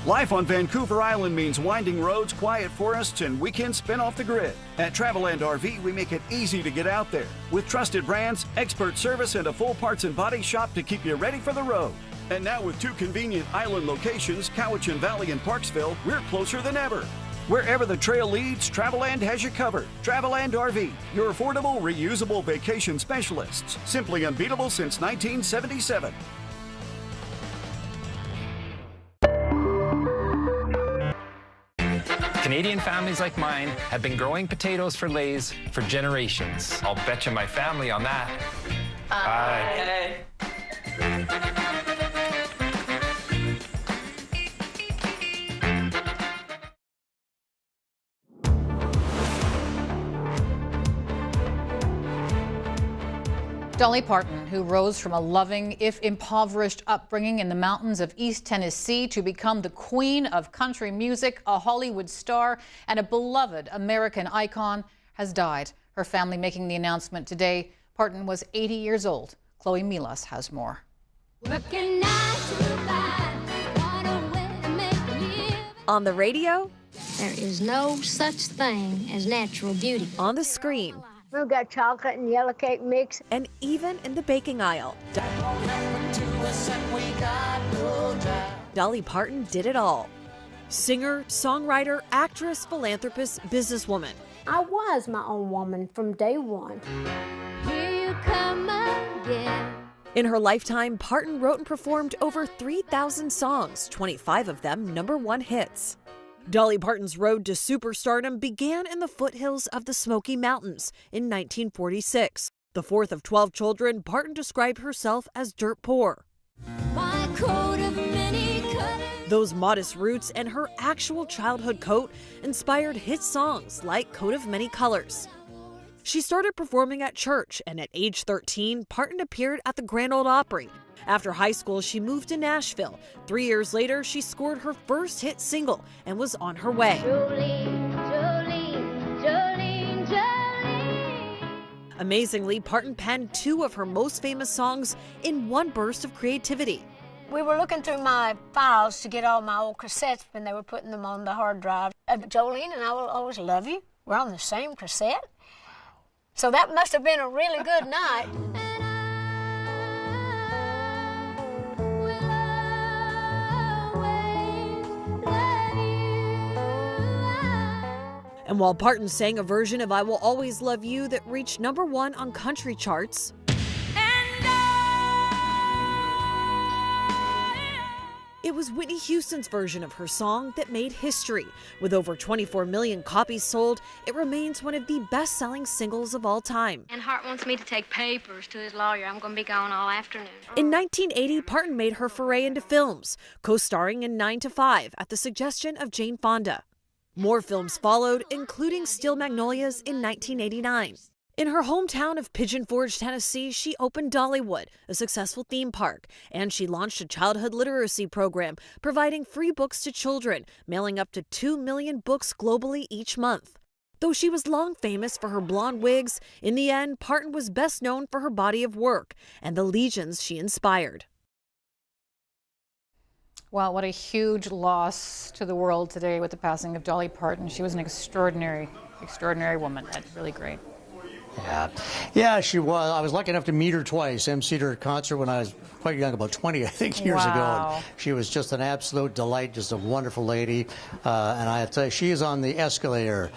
Life on Vancouver Island means winding roads, quiet forests, and weekends spent off the grid. At Traveland RV, we make it easy to get out there with trusted brands, expert service, and a full parts and body shop to keep you ready for the road. And now with 2 convenient island locations, Cowichan Valley and Parksville, we're closer than ever. Wherever the trail leads, Traveland has you covered. Traveland RV, your affordable, reusable vacation specialists. Simply unbeatable since 1977. Canadian families like mine have been growing potatoes for Lay's for generations. I'll bet you my family on that. Bye. Dolly Parton, who rose from a loving, if impoverished, upbringing in the mountains of East Tennessee to become the queen of country music, a Hollywood star, and a beloved American icon, has died. Her family making the announcement today. Parton was 80 years old. Chloe Milas has more. On the radio, there is no such thing as natural beauty. On the screen, we've got chocolate and yellow cake mix. And even in the baking aisle. Dolly Parton did it all. Singer, songwriter, actress, philanthropist, businesswoman. I was my own woman from day one. Here you come again. In her lifetime, Parton wrote and performed over 3,000 songs, 25 of them #1 hits. Dolly Parton's road to superstardom began in the foothills of the Smoky Mountains in 1946. The fourth of 12 children, Parton described herself as dirt poor. My coat of many colors. Those modest roots and her actual childhood coat inspired hit songs like Coat of Many Colors. She started performing at church, and at age 13, Parton appeared at the Grand Ole Opry. After high school, she moved to Nashville. 3 years later, she scored her first hit single and was on her way. Jolene, Jolene, Jolene, Jolene. Amazingly, Parton penned 2 of her most famous songs in one burst of creativity. We were looking through my files to get all my old cassettes when they were putting them on the hard drive. Jolene and I Will Always Love You were on the same cassette. So that must have been a really good night. And while Parton sang a version of I Will Always Love You that reached #1 on country charts, it was Whitney Houston's version of her song that made history. With over 24 million copies sold, it remains one of the best-selling singles of all time. And Hart wants me to take papers to his lawyer. I'm going to be gone all afternoon. In 1980, Parton made her foray into films, co-starring in 9 to 5 at the suggestion of Jane Fonda. More films followed, including Steel Magnolias in 1989. In her hometown of Pigeon Forge, Tennessee, she opened Dollywood, a successful theme park, and she launched a childhood literacy program, providing free books to children, mailing up to 2 million books globally each month. Though she was long famous for her blonde wigs, in the end, Parton was best known for her body of work and the legions she inspired. Well, what a huge loss to the world today with the passing of Dolly Parton. She was an extraordinary, extraordinary woman. That's really great. Yeah, she was. I was lucky enough to meet her twice. emceed her concert when I was quite young, about 20, I think, years ago. And she was just an absolute delight, just a wonderful lady. And I tell you, she is on the escalator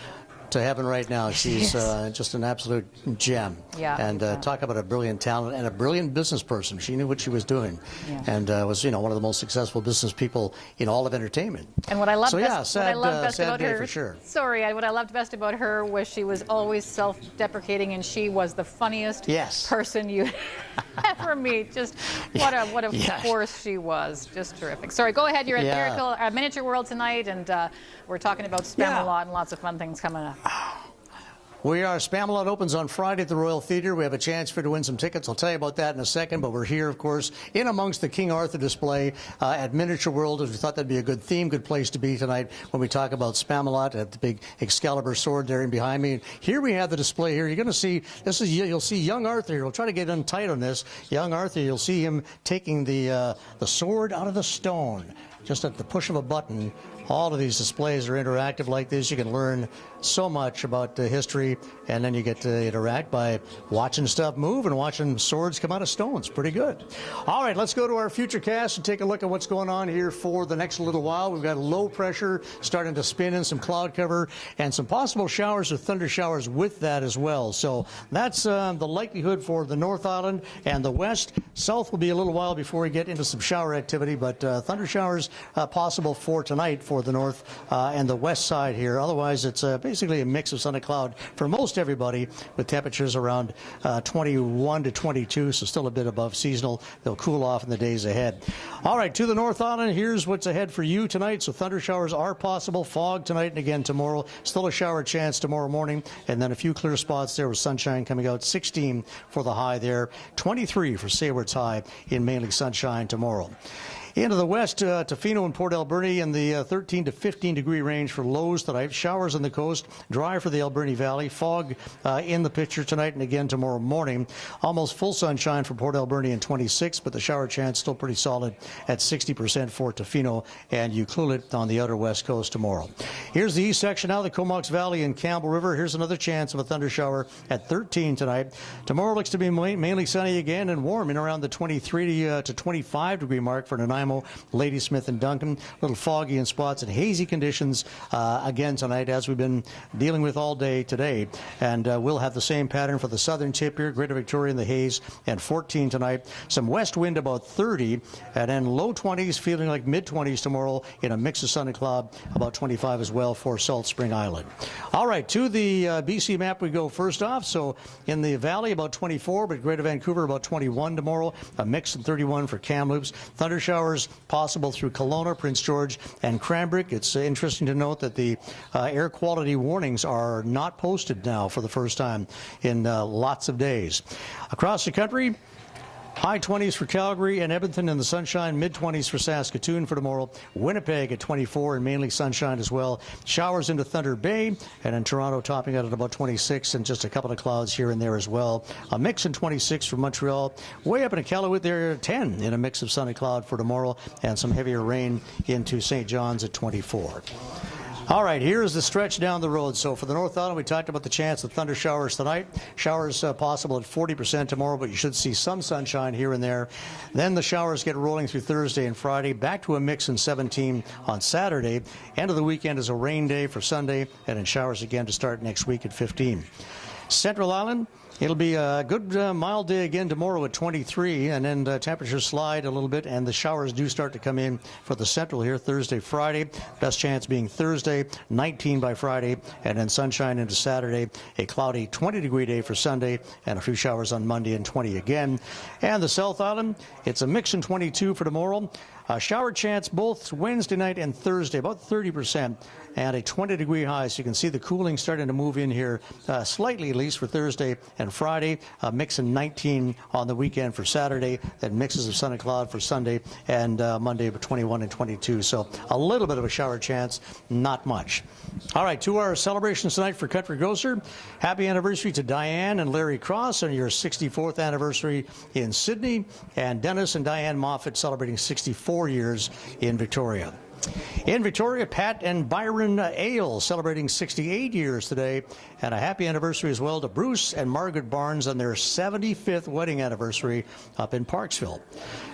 to heaven right now. She's just an absolute gem. Yeah. And talk about a brilliant talent and a brilliant business person. She knew what she was doing, and was, one of the most successful business people in all of entertainment. And what I loved best sad about day her, for sure. what I loved best about her was she was always self-deprecating, and she was the funniest person you ever meet. Just what a force she was. Just terrific. Sorry, go ahead. You're at Miniature World tonight, and we're talking about Spamalot and lots of fun things coming up. We are. Spamalot opens on Friday at the Royal Theatre. We have a chance for you to win some tickets. I'll tell you about that in a second. But we're here, of course, in amongst the King Arthur display at Miniature World. As we thought that'd be a good theme, good place to be tonight when we talk about Spamalot at the big Excalibur sword there behind me. And here we have the display here. You're going to see, you'll see young Arthur here. We'll try to get untight on this. Young Arthur, you'll see him taking the sword out of the stone. Just at the push of a button. All of these displays are interactive like this. You can learn so much about the history, and then you get to interact by watching stuff move and watching swords come out of stones. Pretty good. All right, let's go to our future cast and take a look at what's going on here for the next little while. We've got low pressure starting to spin in, some cloud cover, and some possible showers or thunder showers with that as well. So that's the likelihood for the North Island and the West. South will be a little while before we get into some shower activity, but thunder showers possible for tonight for the north and the west side here. Otherwise, it's basically a mix of sun and cloud for most everybody, with temperatures around 21 to 22, so still a bit above seasonal. They'll cool off in the days ahead. All right, to the North Island, here's what's ahead for you tonight. So thunder showers are possible. Fog tonight and again tomorrow. Still a shower chance tomorrow morning, and then a few clear spots there with sunshine coming out. 16 for the high there. 23 for Sayward's high in mainly sunshine tomorrow. Into the west, Tofino and Port Alberni in the 13 to 15 degree range for lows tonight. Showers on the coast, dry for the Alberni Valley. Fog in the picture tonight and again tomorrow morning. Almost full sunshine for Port Alberni in 26, but the shower chance still pretty solid at 60% for Tofino and Ucluelet on the outer west coast tomorrow. Here's the east section now, the Comox Valley and Campbell River. Here's another chance of a thunder shower at 13 tonight. Tomorrow looks to be mainly sunny again and warm in around the 23 to 25 degree mark for Nanaimo, Ladysmith, and Duncan. A little foggy in spots and hazy conditions again tonight, as we've been dealing with all day today. And we'll have the same pattern for the southern tip here, Greater Victoria in the haze, and 14 tonight. Some west wind about 30, and then low 20s, feeling like mid-20s tomorrow in a mix of sun and cloud, about 25 as well for Salt Spring Island. All right, to the BC map we go first off. So in the valley, about 24, but Greater Vancouver, about 21 tomorrow. A mix of 31 for Kamloops. Thunder showers possible through Kelowna, Prince George, and Cranbrook. It's interesting to note that the air quality warnings are not posted now for the first time in lots of days. Across the country, high 20s for Calgary and Edmonton in the sunshine, mid-20s for Saskatoon for tomorrow. Winnipeg at 24 and mainly sunshine as well. Showers into Thunder Bay, and in Toronto topping out at about 26 and just a couple of clouds here and there as well. A mix in 26 for Montreal. Way up in Iqaluit there, 10 in a mix of sun and cloud for tomorrow, and some heavier rain into St. John's at 24. All right, here's the stretch down the road. So for the North Island, we talked about the chance of thunder showers tonight. Showers possible at 40% tomorrow, but you should see some sunshine here and there. Then the showers get rolling through Thursday and Friday, back to a mix in 17 on Saturday. End of the weekend is a rain day for Sunday, and then showers again to start next week at 15. Central Island, it'll be a good mild day again tomorrow at 23, and then temperatures slide a little bit, and the showers do start to come in for the central here Thursday, Friday. Best chance being Thursday, 19 by Friday, and then sunshine into Saturday. A cloudy 20-degree day for Sunday, and a few showers on Monday and 20 again. And the South Island, it's a mix in 22 for tomorrow. A shower chance both Wednesday night and Thursday, about 30%, and a 20-degree high. So you can see the cooling starting to move in here slightly, at least for Thursday and Friday. A mix in 19 on the weekend for Saturday, then mixes of sun and cloud for Sunday, and Monday 21 and 22. So a little bit of a shower chance, not much. All right, 2 hour celebrations tonight for Country Grocer. Happy anniversary to Diane and Larry Cross on your 64th anniversary in Sydney, and Dennis and Diane Moffat celebrating 64 years in Victoria. In Victoria, Pat and Byron Ale celebrating 68 years today, and a happy anniversary as well to Bruce and Margaret Barnes on their 75th wedding anniversary up in Parksville.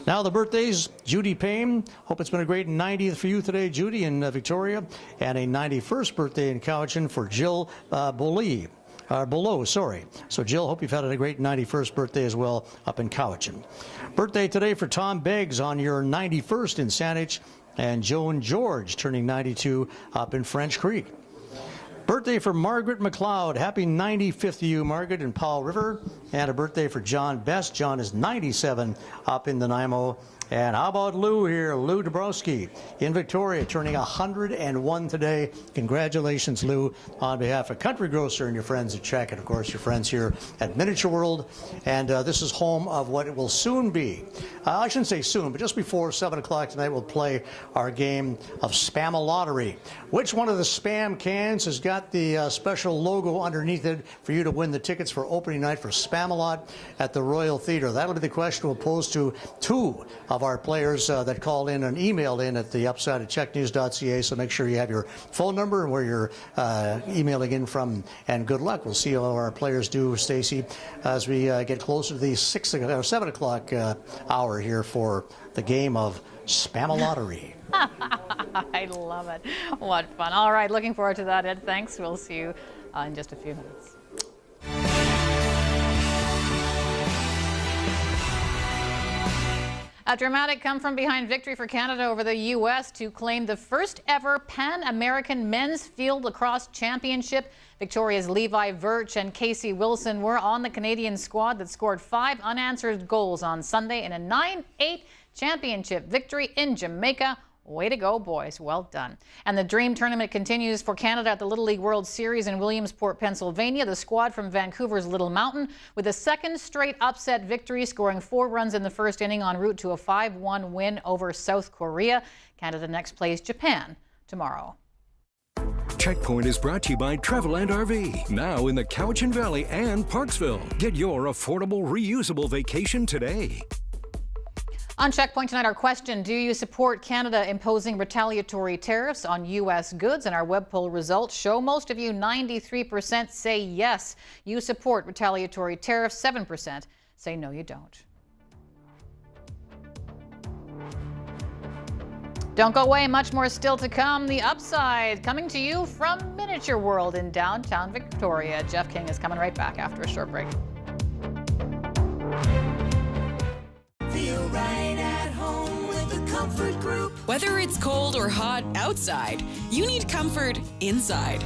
Now the birthdays, Judy Payne. Hope it's been a great 90th for you today, Judy, in Victoria, and a 91st birthday in Cowichan for Jill Below, sorry. So, Jill, hope you've had a great 91st birthday as well up in Cowichan. Birthday today for Tom Beggs on your 91st in Saanich, and Joan George turning 92 up in French Creek. Birthday for Margaret McLeod. Happy 95th to you, Margaret, in Powell River. And a birthday for John Best. John is 97 up in Nanaimo. And how about Lou here, Lou Dabrowski in Victoria, turning 101 today. Congratulations, Lou, on behalf of Country Grocer and your friends at CHEK, and of course your friends here at Miniature World. And this is home of what it will soon be. I shouldn't say soon, but just before 7 o'clock tonight, we'll play our game of Spam-A-Lottery. Which one of the Spam cans has got the special logo underneath it for you to win the tickets for opening night for Spam-A-Lot at the Royal Theatre? That'll be the question we'll pose to 2 of our players that called in and emailed in at the upside at cheknews.ca. So make sure you have your phone number and where you're emailing in from, and good luck. We'll see how our players do, Stacey, as we get closer to the 7 o'clock hour here for the game of Spam-A-Lottery. I love it. What fun. All right, looking forward to that, Ed. Thanks. We'll see you in just a few minutes. A dramatic come-from-behind victory for Canada over the U.S. to claim the first ever Pan-American Men's Field Lacrosse Championship. Victoria's Levi Virch and Casey Wilson were on the Canadian squad that scored 5 unanswered goals on Sunday in a 9-8 championship victory in Jamaica. Way to go, boys. Well done. And the Dream Tournament continues for Canada at the Little League World Series in Williamsport, Pennsylvania. The squad from Vancouver's Little Mountain with a second straight upset victory, scoring 4 runs in the first inning en route to a 5-1 win over South Korea. Canada next plays Japan tomorrow. Checkpoint is brought to you by Traveland RV, now in the Cowichan Valley and Parksville. Get your affordable, reusable vacation today. On Checkpoint tonight, our question: do you support Canada imposing retaliatory tariffs on U.S. goods? And our web poll results show most of you, 93%, say yes, you support retaliatory tariffs. 7% say no, you don't. Don't go away, much more still to come. The Upside coming to you from Miniature World in downtown Victoria. Jeff King is coming right back after a short break. Feel right at home with the Comfort Group. Whether it's cold or hot outside, you need comfort inside.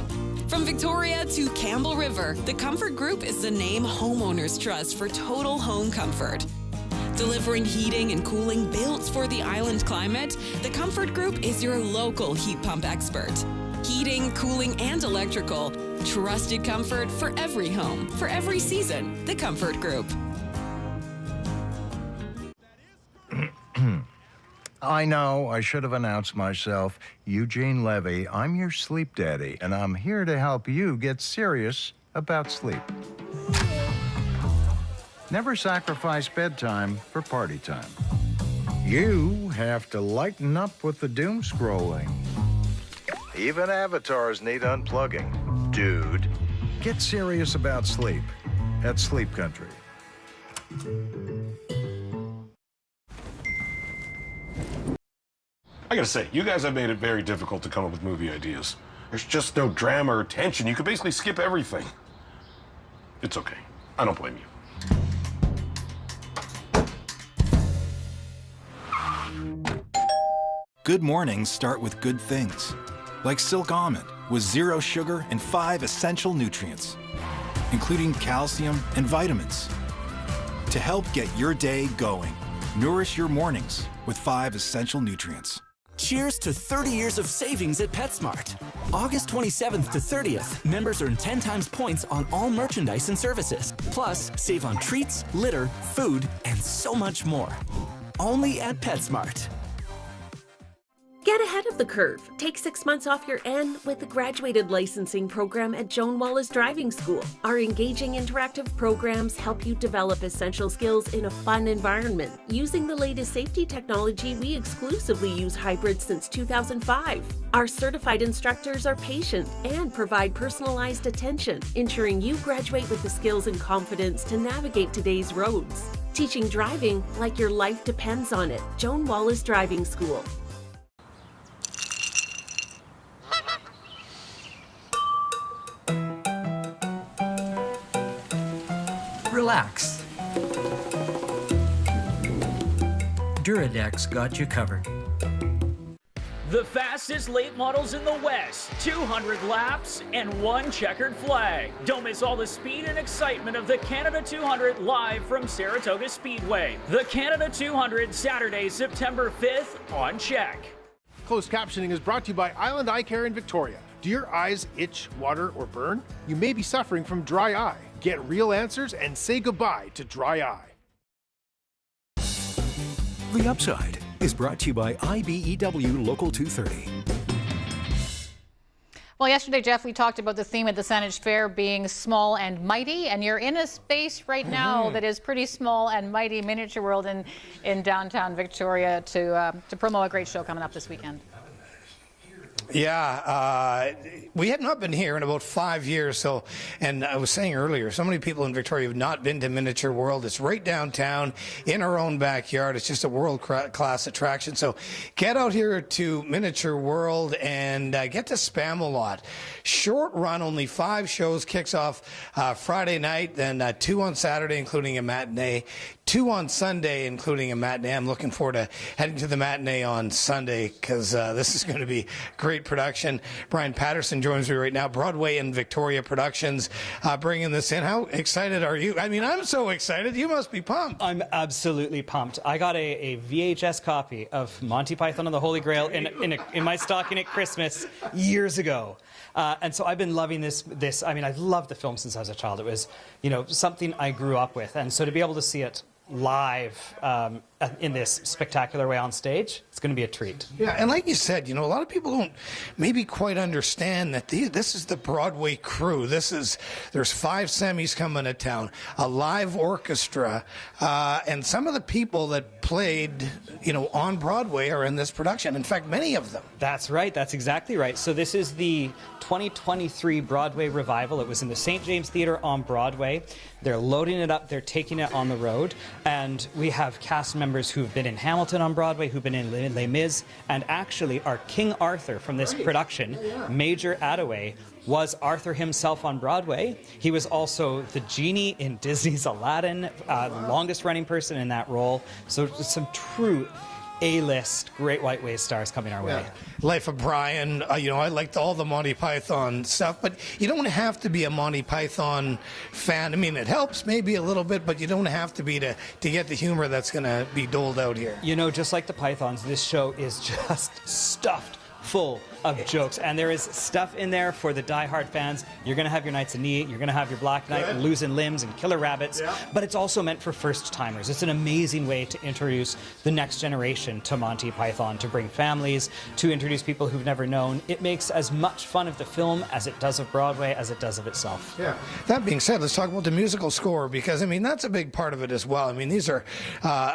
From Victoria to Campbell River, the Comfort Group is the name homeowners trust for total home comfort. Delivering heating and cooling built for the island climate, the Comfort Group is your local heat pump expert. Heating, cooling, and electrical. Trusted comfort for every home, for every season. The Comfort Group. I know, I should have announced myself. Eugene Levy, I'm your sleep daddy, and I'm here to help you get serious about sleep. Never sacrifice bedtime for party time. You have to lighten up with the doom scrolling. Even avatars need unplugging, dude. Get serious about sleep at Sleep Country. I gotta say, you guys have made it very difficult to come up with movie ideas. There's just no drama or tension. You could basically skip everything. It's okay. I don't blame you. Good mornings start with good things, like Silk Almond with 0 sugar and 5 essential nutrients, including calcium and vitamins. To help get your day going, nourish your mornings with 5 essential nutrients. Cheers to 30 years of savings at PetSmart. August 27th to 30th, members earn 10 times points on all merchandise and services. Plus, save on treats, litter, food, and so much more. Only at PetSmart. Get ahead of the curve. Take 6 months off your N with the graduated licensing program at Joan Wallace Driving School. Our engaging interactive programs help you develop essential skills in a fun environment. Using the latest safety technology, we exclusively use hybrids since 2005. Our certified instructors are patient and provide personalized attention, ensuring you graduate with the skills and confidence to navigate today's roads. Teaching driving like your life depends on it. Joan Wallace Driving School. Relax. Duradex got you covered. The fastest late models in the West, 200 laps and 1 checkered flag. Don't miss all the speed and excitement of the Canada 200 live from Saratoga Speedway. The Canada 200, Saturday, September 5th on CHEK. Closed captioning is brought to you by Island Eye Care in Victoria. Do your eyes itch, water, or burn? You may be suffering from dry eye. Get real answers and say goodbye to dry eye. The Upside is brought to you by IBEW Local 230. Well, yesterday, Jeff, we talked about the theme at the Saanich Fair being small and mighty, and you're in a space right now that is pretty small and mighty, Miniature World in downtown Victoria to promote a great show coming up this weekend. Yeah, we have not been here in about 5 years. And I was saying earlier, so many people in Victoria have not been to Miniature World. It's right downtown in our own backyard. It's just a world-class attraction. So get out here to Miniature World and get to spam a lot. Short run, only 5 shows, kicks off Friday night, then 2 on Saturday, including a matinee. 2 on Sunday, including a matinee. I'm looking forward to heading to the matinee on Sunday because this is going to be great production. Brian Patterson joins me right now, Broadway and Victoria Productions, bringing this in. How excited are you? I mean, I'm so excited. You must be pumped. I'm absolutely pumped. I got a VHS copy of Monty Python and the Holy Grail in my stocking at Christmas years ago. And so I've been loving this. I mean, I've loved the film since I was a child. It was, something I grew up with. And so to be able to see it live in this spectacular way on stage, it's going to be a treat. Yeah, and like you said, a lot of people don't maybe quite understand that this is the Broadway crew. There's 5 semis coming to town, a live orchestra, and some of the people that played, on Broadway are in this production. In fact, many of them. That's right. That's exactly right. So this is the 2023 Broadway revival. It was in the St. James Theatre on Broadway. They're loading it up. They're taking it on the road. And we have cast members who've been in Hamilton on Broadway, who've been in Les Mis, and actually our King Arthur from this production, Major Attaway, was Arthur himself on Broadway. He was also the genie in Disney's Aladdin, longest running person in that role. So some true A-list Great White Way stars coming our way. Life of Brian, I liked all the Monty Python stuff, but you don't have to be a Monty Python fan. I mean, it helps maybe a little bit, but you don't have to be to get the humor that's going to be doled out here. Just like the Pythons, this show is just stuffed full of jokes, and there is stuff in there for the die-hard fans. You're going to have your Knights of Knee, you're going to have your Black Knight, Losing Limbs, and Killer Rabbits, but it's also meant for first-timers. It's an amazing way to introduce the next generation to Monty Python, to bring families, to introduce people who've never known. It makes as much fun of the film as it does of Broadway, as it does of itself. Yeah. That being said, let's talk about the musical score, because, that's a big part of it as well. These are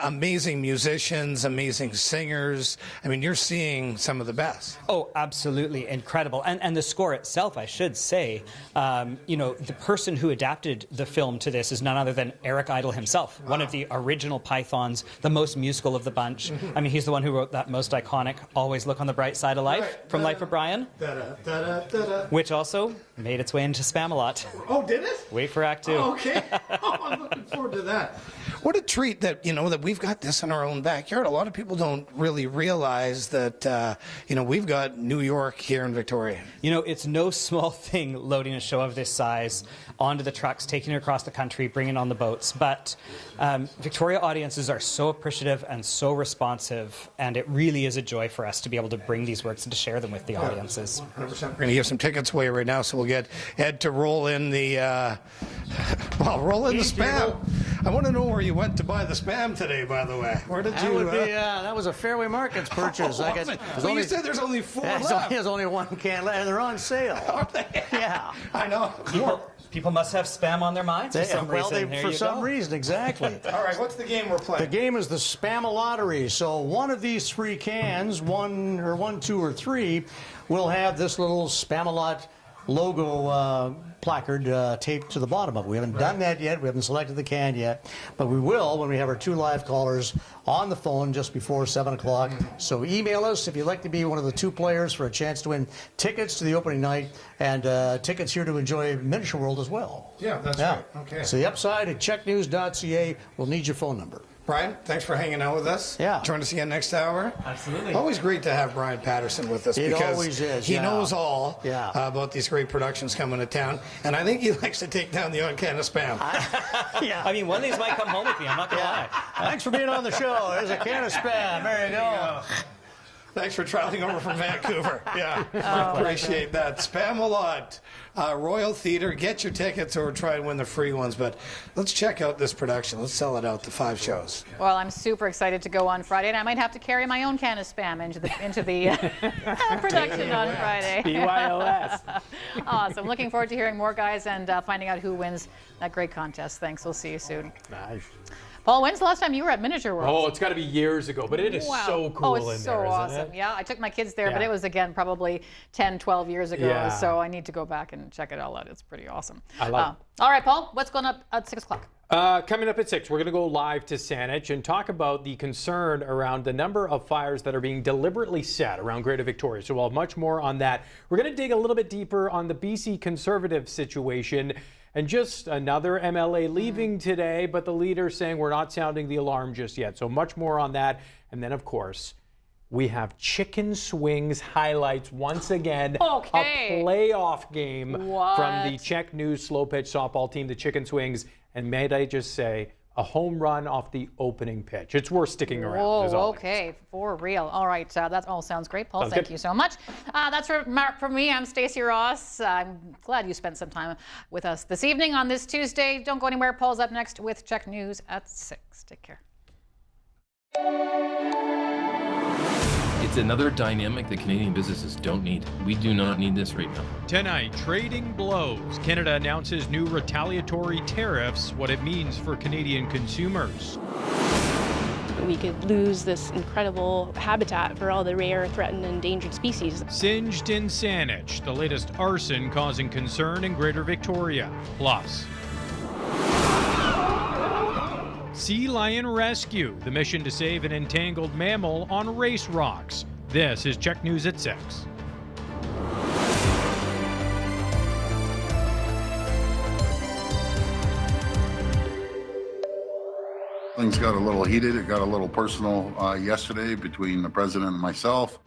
amazing musicians, amazing singers. You're seeing some of the best. Oh, absolutely incredible. And the score itself, I should say, the person who adapted the film to this is none other than Eric Idle himself, one of the original Pythons, the most musical of the bunch. He's the one who wrote that most iconic Always Look on the Bright Side of Life from Life of Brian, which also made its way into Spamalot. Oh, did it? Wait for Act 2. Oh, okay. I'm looking forward to that. What a treat that, that we've got this in our own backyard. A lot of people don't really realize that, we've got New York here in Victoria. It's no small thing loading a show of this size onto the trucks, taking it across the country, bringing it on the boats. But Victoria audiences are so appreciative and so responsive, and it really is a joy for us to be able to bring these works and to share them with the audiences. 100%. We're going to give some tickets away right now, so we'll get Ed to roll in the spam. I want to know where you went to buy the spam today, by the way. Where did you? That was a Fairway Markets purchase. You said there's only 4 left. There's only 1 can left, and they're on sale. Are they? Yeah. I know. People must have spam on their minds for some reason. For some reason, exactly. All right, what's the game we're playing? The game is the Spam-a-lottery. So one of these 3 cans, 1, 2, or 3, will have this little Spam-a-lot logo placard taped to the bottom of it. We haven't done that yet. We haven't selected the can yet, but we will when we have our 2 live callers on the phone just before 7 o'clock. So email us if you'd like to be one of the 2 players for a chance to win tickets to the opening night and tickets here to enjoy Miniature World as well. Yeah, that's right. Okay. So the upside at checknews.ca. We'll need your phone number. Brian, thanks for hanging out with us. Yeah. Join us again next hour. Absolutely. Always great to have Brian Patterson with us. It because always is, he knows all about these great productions coming to town. And I think he likes to take down the odd can of spam. One of these might come home with me. I'm not going to lie. Thanks for being on the show. There's a can of spam. There you go. Thanks for traveling over from Vancouver. Yeah, appreciate that. Spam-a-lot, Royal Theatre. Get your tickets or try and win the free ones. But let's check out this production. Let's sell it out to 5 shows. Well, I'm super excited to go on Friday, and I might have to carry my own can of spam into the production on Friday. BYOS. Awesome. Looking forward to hearing more, guys, and finding out who wins that great contest. Thanks. We'll see you soon. Nice. Paul, when's the last time you were at Miniature World? Oh, it's got to be years ago, but it is so cool in there, isn't it? Oh, it's so awesome. Yeah, I took my kids there, but it was, again, probably 10, 12 years ago, so I need to go back and check it all out. It's pretty awesome. I love it. All right, Paul, what's going up at 6 o'clock? Coming up at 6, we're going to go live to Saanich and talk about the concern around the number of fires that are being deliberately set around Greater Victoria. So we'll have much more on that. We're going to dig a little bit deeper on the BC Conservative situation And just another MLA leaving today, but the leader saying we're not sounding the alarm just yet. So much more on that. And then, of course, we have chicken swings highlights once again. Okay. A playoff game What? from the CHEK News slow pitch softball team, the Chicken Swings. And may I just say, a home run off the opening pitch. It's worth sticking around. As always. Okay, for real. All right, that all sounds great, Paul. Sounds Thank good. you so much. That's from me. I'm Stacey Ross. I'm glad you spent some time with us this evening on this Tuesday. Don't go anywhere. Paul's up next with CHEK News at 6. Take care. It's another dynamic that Canadian businesses don't need. We do not need this right now. Tonight, trading blows. Canada announces new retaliatory tariffs, what it means for Canadian consumers. We could lose this incredible habitat for all the rare, threatened, and endangered species. Singed in Saanich, the latest arson causing concern in Greater Victoria. Plus, sea lion rescue, the mission to save an entangled mammal on race rocks. This is CHEK News at 6. Things got a little heated. It got a little personal yesterday between the president and myself.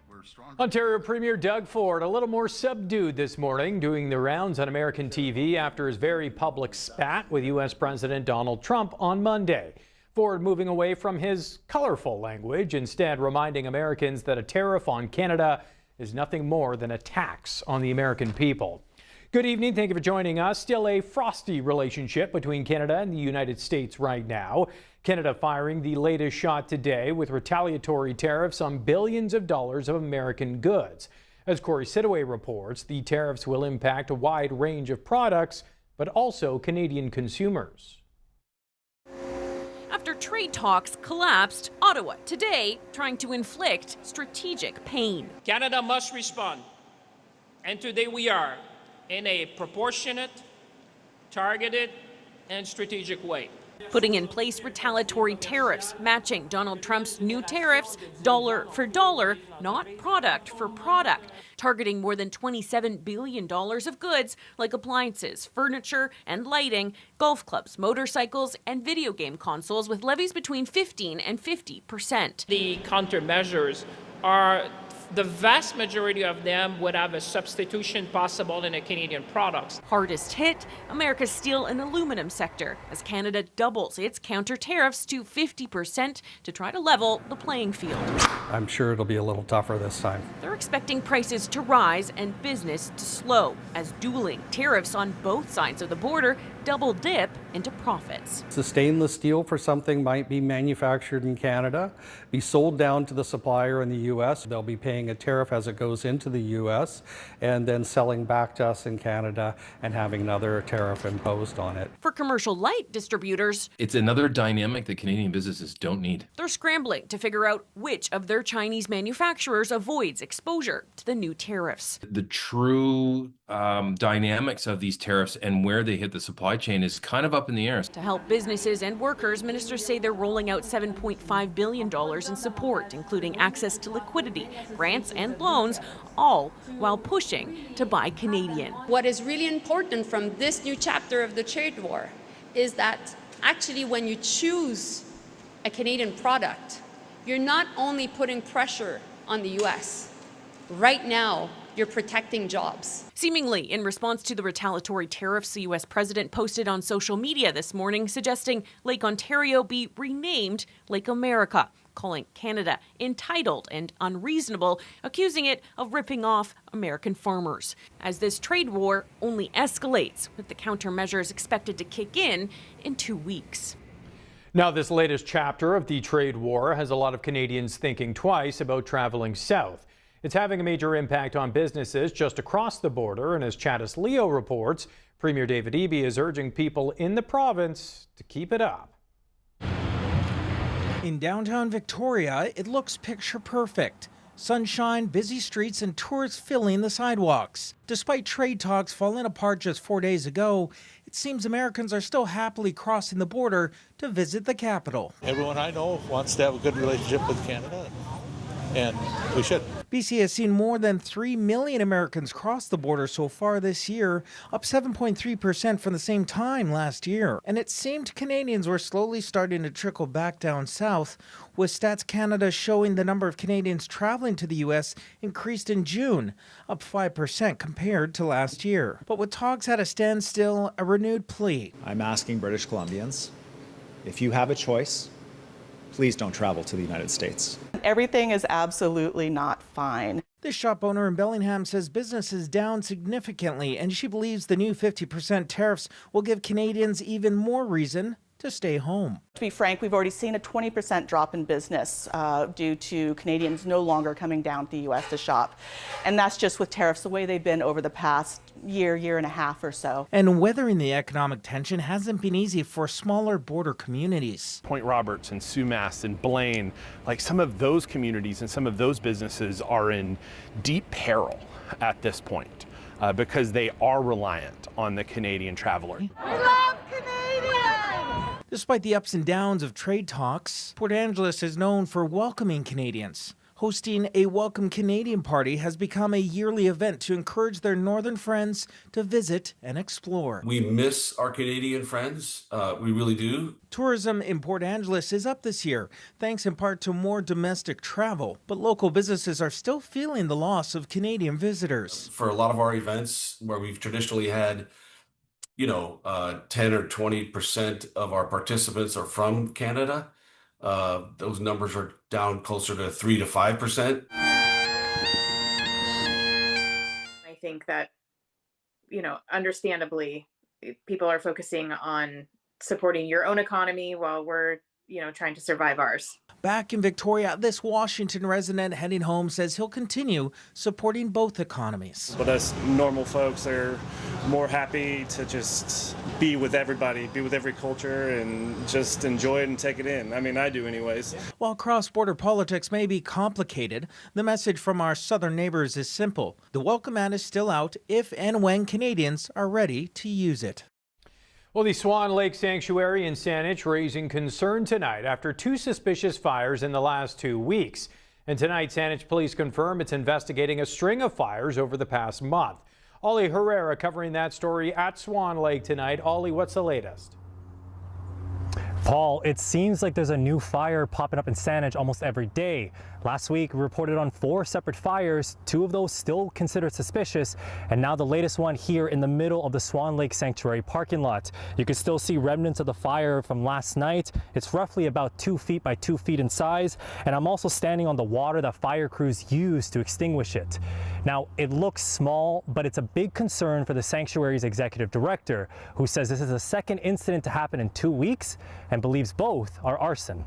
Ontario Premier Doug Ford a little more subdued this morning, doing the rounds on American TV after his very public spat with U.S. President Donald Trump on Monday. Ford moving away from his colorful language, instead reminding Americans that a tariff on Canada is nothing more than a tax on the American people. Good evening. Thank you for joining us. Still a frosty relationship between Canada and the United States right now. Canada firing the latest shot today with retaliatory tariffs on billions of dollars of American goods. As Corey Sidaway reports, the tariffs will impact a wide range of products, but also Canadian consumers. After trade talks collapsed, Ottawa today trying to inflict strategic pain. Canada must respond, and today we are, in a proportionate, targeted, and strategic way. Putting in place retaliatory tariffs, matching Donald Trump's new tariffs dollar for dollar, not product for product, targeting more than $27 billion of goods like appliances, furniture and lighting, golf clubs, motorcycles, and video game consoles with levies between 15% and 50%. The countermeasures are, the vast majority of them would have a substitution possible in a Canadian products. Hardest hit, America's steel and aluminum sector, as Canada doubles its counter tariffs to 50% to try to level the playing field. I'm sure it'll be a little tougher this time. They're expecting prices to rise and business to slow, as dueling tariffs on both sides of the border double dip into profits. The stainless steel for something might be manufactured in Canada, be sold down to the supplier in the U.S. They'll be paying a tariff as it goes into the U.S. and then selling back to us in Canada and having another tariff imposed on it. For commercial light distributors, It's another dynamic that Canadian businesses don't need. they're scrambling to figure out which of their Chinese manufacturers avoids exposure to the new tariffs. The true dynamics of these tariffs and where they hit the supply chain is kind of up in the air. To help businesses and workers, ministers say they're rolling out $7.5 billion in support, including access to liquidity, grants and loans, all while pushing to buy Canadian. What is really important from this new chapter of the trade war is that actually when you choose a Canadian product, you're not only putting pressure on the U.S. Right now, you're protecting jobs. Seemingly in response to the retaliatory tariffs, the U.S. president posted on social media this morning suggesting Lake Ontario be renamed Lake America, calling Canada entitled and unreasonable, accusing it of ripping off American farmers. As this trade war only escalates, with the countermeasures expected to kick in 2 weeks. Now, this latest chapter of the trade war has a lot of Canadians thinking twice about traveling south. It's having a major impact on businesses just across the border, and as Chattis Leo reports, Premier David Eby is urging people in the province to keep it up. In downtown Victoria, it looks picture perfect. Sunshine, busy streets, and tourists filling the sidewalks. Despite trade talks falling apart just 4 days ago, it seems Americans are still happily crossing the border to visit the capital. Everyone I know wants to have a good relationship with Canada, and we should. BC has seen more than 3 million Americans cross the border so far this year, up 7.3% from the same time last year. And it seemed Canadians were slowly starting to trickle back down south, with Stats Canada showing the number of Canadians traveling to the U.S. increased in June, up 5% compared to last year. But with talks at a standstill, a renewed plea. I'm asking British Columbians, if you have a choice, please don't travel to the United States. Everything is absolutely not fine. This shop owner in Bellingham says business is down significantly, and she believes the new 50% tariffs will give Canadians even more reason to stay home. To be frank, we've already seen a 20% drop in business due to Canadians no longer coming down to the U.S. to shop. And that's just with tariffs the way they've been over the past year and a half or so. And weathering the economic tension hasn't been easy for smaller border communities. Point Roberts and Sumas and Blaine, like some of those communities and some of those businesses are in deep peril at this point because they are reliant on the Canadian traveler. We love Canadians! Despite the ups and downs of trade talks, Port Angeles is known for welcoming Canadians. Hosting a Welcome Canadian Party has become a yearly event to encourage their northern friends to visit and explore. We miss our Canadian friends. We really do. Tourism in Port Angeles is up this year, thanks in part to more domestic travel. But local businesses are still feeling the loss of Canadian visitors. For a lot of our events where we've traditionally had 10 or 20% of our participants are from Canada. Those numbers are down closer to 3 to 5%. I think that, understandably, people are focusing on supporting your own economy while we're, trying to survive ours. Back in Victoria, this Washington resident heading home says he'll continue supporting both economies. But us normal folks are more happy to just be with everybody, be with every culture, and just enjoy it and take it in. I mean, I do anyways. While cross-border politics may be complicated, the message from our southern neighbors is simple. The welcome mat is still out if and when Canadians are ready to use it. Well, the Swan Lake Sanctuary in Saanich raising concern tonight after 2 suspicious fires in the last 2 weeks. And tonight, Saanich police confirm it's investigating a string of fires over the past month. Ollie Herrera covering that story at Swan Lake tonight. Ollie, what's the latest? Paul, it seems like there's a new fire popping up in Saanich almost every day. Last week, we reported on 4 separate fires, 2 of those still considered suspicious, and now the latest one here in the middle of the Swan Lake Sanctuary parking lot. You can still see remnants of the fire from last night. It's roughly about 2 feet by 2 feet in size, and I'm also standing on the water that fire crews used to extinguish it. Now, it looks small, but it's a big concern for the sanctuary's executive director, who says this is the second incident to happen in 2 weeks and believes both are arson.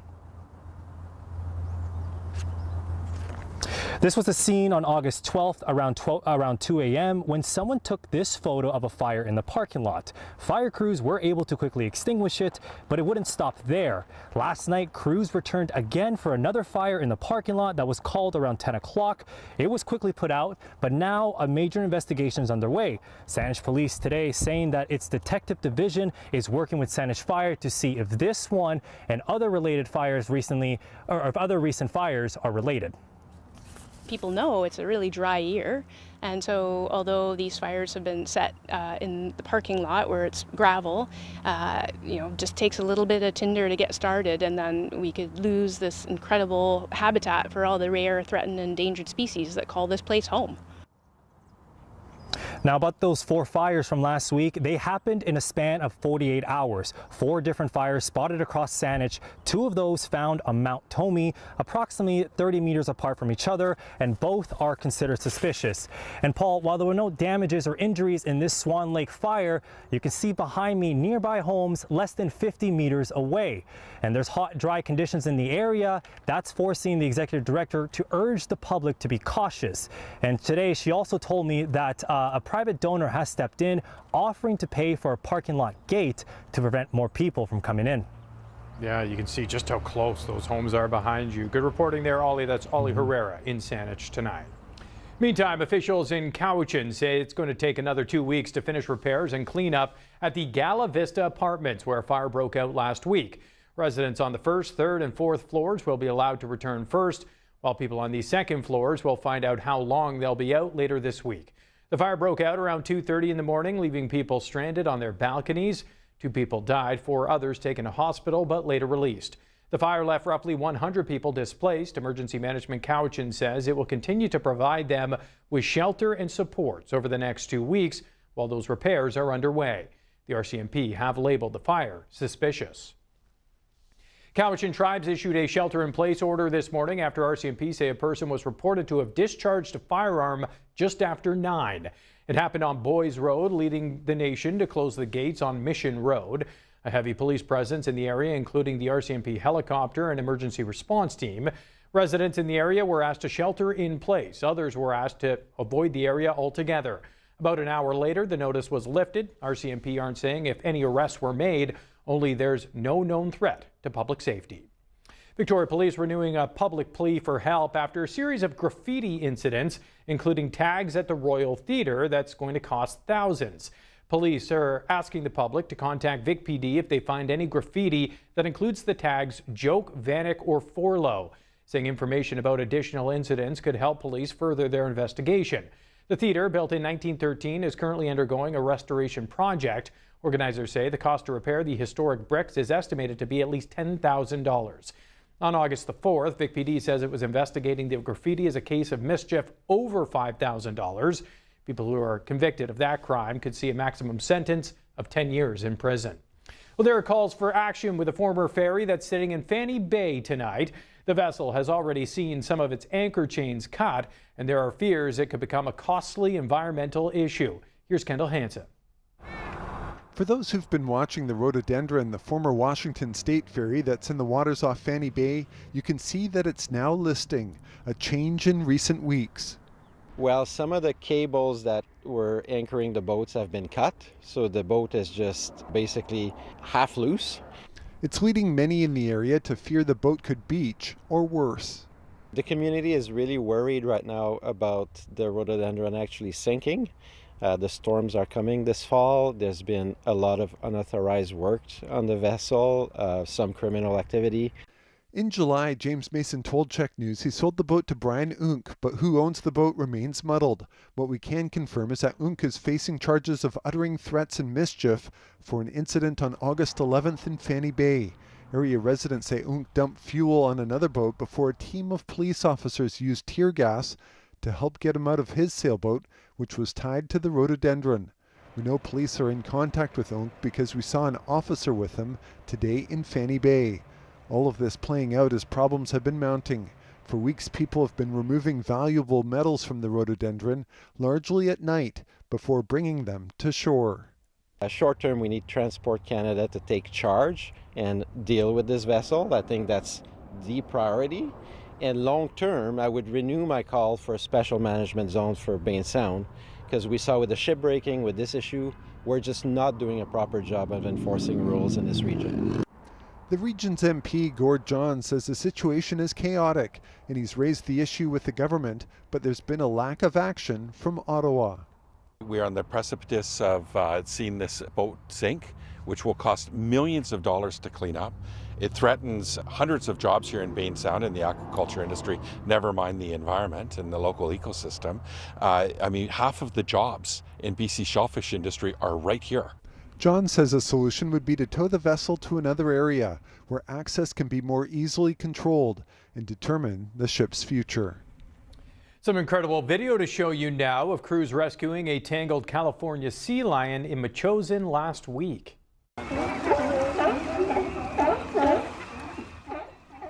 This was a scene on August 12th around 2 a.m. when someone took this photo of a fire in the parking lot. Fire crews were able to quickly extinguish it, but it wouldn't stop there. Last night, crews returned again for another fire in the parking lot that was called around 10 o'clock. It was quickly put out, but now a major investigation is underway. Saanich police today saying that its detective division is working with Saanich Fire to see if this one and other related fires recently, or if other recent fires are related. People know it's a really dry year, and so although these fires have been set in the parking lot where it's gravel, just takes a little bit of tinder to get started, and then we could lose this incredible habitat for all the rare, threatened, and endangered species that call this place home. Now, about those 4 fires from last week, they happened in a span of 48 hours. 4 different fires spotted across Saanich. 2 of those found on Mount Tomey, approximately 30 meters apart from each other, and both are considered suspicious. And Paul, while there were no damages or injuries in this Swan Lake fire, you can see behind me nearby homes less than 50 meters away. And there's hot, dry conditions in the area. That's forcing the executive director to urge the public to be cautious. And today, she also told me that a private donor has stepped in, offering to pay for a parking lot gate to prevent more people from coming in. Yeah, you can see just how close those homes are behind you. Good reporting there, Ollie. That's Ollie Herrera in Saanich tonight. Meantime, officials in Cowichan say it's going to take another 2 weeks to finish repairs and clean up at the Gala Vista Apartments, where a fire broke out last week. Residents on the 1st, 3rd, and 4th floors will be allowed to return first, while people on the second floors will find out how long they'll be out later this week. The fire broke out around 2:30 in the morning, leaving people stranded on their balconies. 2 people died, 4 others taken to hospital but later released. The fire left roughly 100 people displaced. Emergency Management Cowichan says it will continue to provide them with shelter and supports over the next 2 weeks while those repairs are underway. The RCMP have labeled the fire suspicious. Cowichan Tribes issued a shelter-in-place order this morning after RCMP say a person was reported to have discharged a firearm just after 9. It happened on Boys Road, leading the nation to close the gates on Mission Road. A heavy police presence in the area, including the RCMP helicopter and emergency response team. Residents in the area were asked to shelter in place. Others were asked to avoid the area altogether. About an hour later, the notice was lifted. RCMP aren't saying if any arrests were made, only there's no known threat to public safety. Victoria Police renewing a public plea for help after a series of graffiti incidents, including tags at the Royal Theatre that's going to cost thousands. Police are asking the public to contact Vic PD if they find any graffiti that includes the tags Joke, Vanek, or Forlow, saying information about additional incidents could help police further their investigation. The theater, built in 1913, is currently undergoing a restoration project. Organizers say the cost to repair the historic bricks is estimated to be at least $10,000. On August the 4th, Vic PD says it was investigating the graffiti as a case of mischief over $5,000. People who are convicted of that crime could see a maximum sentence of 10 years in prison. Well, there are calls for action with a former ferry that's sitting in Fanny Bay tonight. The vessel has already seen some of its anchor chains cut, and there are fears it could become a costly environmental issue. Here's Kendall Hansen. For those who've been watching the rhododendron, the former Washington State ferry that's in the waters off Fanny Bay, you can see that it's now listing, a change in recent weeks. Well, some of the cables that were anchoring the boats have been cut, so the boat is just basically half loose. It's leading many in the area to fear the boat could beach or worse. The community is really worried right now about the rhododendron actually sinking. The storms are coming this fall. There's been a lot of unauthorized work on the vessel, some criminal activity. In July, James Mason told CHEK News he sold the boat to Brian Unk, but who owns the boat remains muddled. What we can confirm is that Unk is facing charges of uttering threats and mischief for an incident on August 11th in Fanny Bay. Area residents say Unk dumped fuel on another boat before a team of police officers used tear gas to help get him out of his sailboat, which was tied to the rhododendron. We know police are in contact with Unk because we saw an officer with him today in Fanny Bay. All of this playing out as problems have been mounting. For weeks, people have been removing valuable metals from the rhododendron, largely at night, before bringing them to shore. Short term, we need Transport Canada to take charge and deal with this vessel. I think that's the priority. And long term, I would renew my call for a special management zone for Bay and Sound, because we saw with the ship breaking, with this issue, we're just not doing a proper job of enforcing rules in this region. The region's MP, Gord John, says the situation is chaotic, and he's raised the issue with the government, but there's been a lack of action from Ottawa. We are on the precipice of seeing this boat sink, which will cost millions of dollars to clean up. It threatens hundreds of jobs here in Bay and Sound in the aquaculture industry, never mind the environment and the local ecosystem. I mean, half of the jobs in BC shellfish industry are right here. John says a solution would be to tow the vessel to another area where access can be more easily controlled and determine the ship's future. Some incredible video to show you now of crews rescuing a tangled California sea lion in Metchosin last week.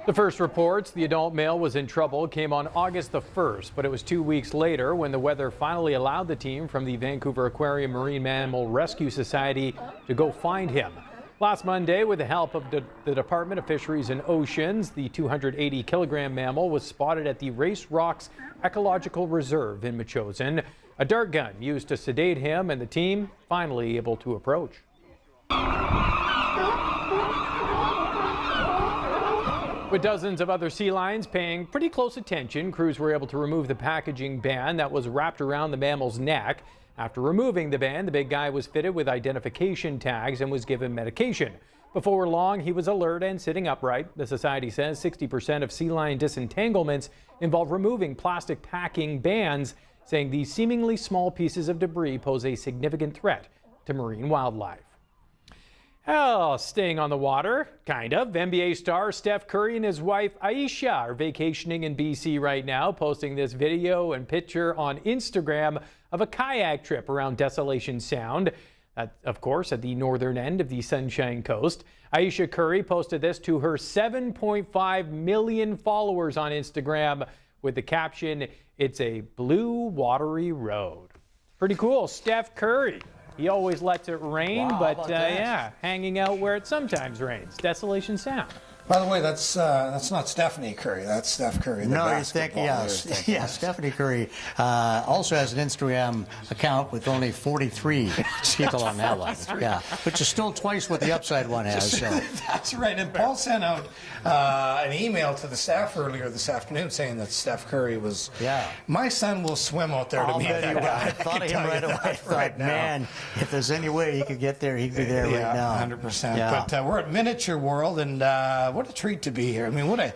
The first reports the adult male was in trouble came on August the 1st, but it was 2 weeks later when the weather finally allowed the team from the Vancouver Aquarium Marine Mammal Rescue Society to go find him. Last Monday, with the help of the Department of Fisheries and Oceans, the 280-kilogram mammal was spotted at the Race Rocks Ecological Reserve in Metchosin. A dart gun used to sedate him, and the team finally able to approach. With dozens of other sea lions paying pretty close attention, crews were able to remove the packaging band that was wrapped around the mammal's neck. After removing the band, the big guy was fitted with identification tags and was given medication. Before long, he was alert and sitting upright. The society says 60% of sea lion disentanglements involve removing plastic packing bands, saying these seemingly small pieces of debris pose a significant threat to marine wildlife. Oh, staying on the water, kind of. NBA star Steph Curry and his wife Aisha are vacationing in BC right now, posting this video and picture on Instagram of a kayak trip around Desolation Sound. Of course, at the northern end of the Sunshine Coast. Aisha Curry posted this to her 7.5 million followers on Instagram with the caption, "It's a blue watery road." Pretty cool. Steph Curry. He always lets it rain, Wow, but yeah, hanging out where it sometimes rains. Desolation Sound. By the way, that's not Stephanie Curry. That's Steph Curry. No, you're thinking, yeah, Stephanie Curry also has an Instagram account with only 43 people on that one. Yeah, which is still twice what the upside one has. So. That's right. And Paul sent out an email to the staff earlier this afternoon saying that Steph Curry was. Yeah. My son will swim out there to meet that guy. I thought of him right away. I thought, man, if there's any way he could get there, he'd be there right now. 100%. Yeah. But we're at Miniature World, and what a treat to be here. I mean, what a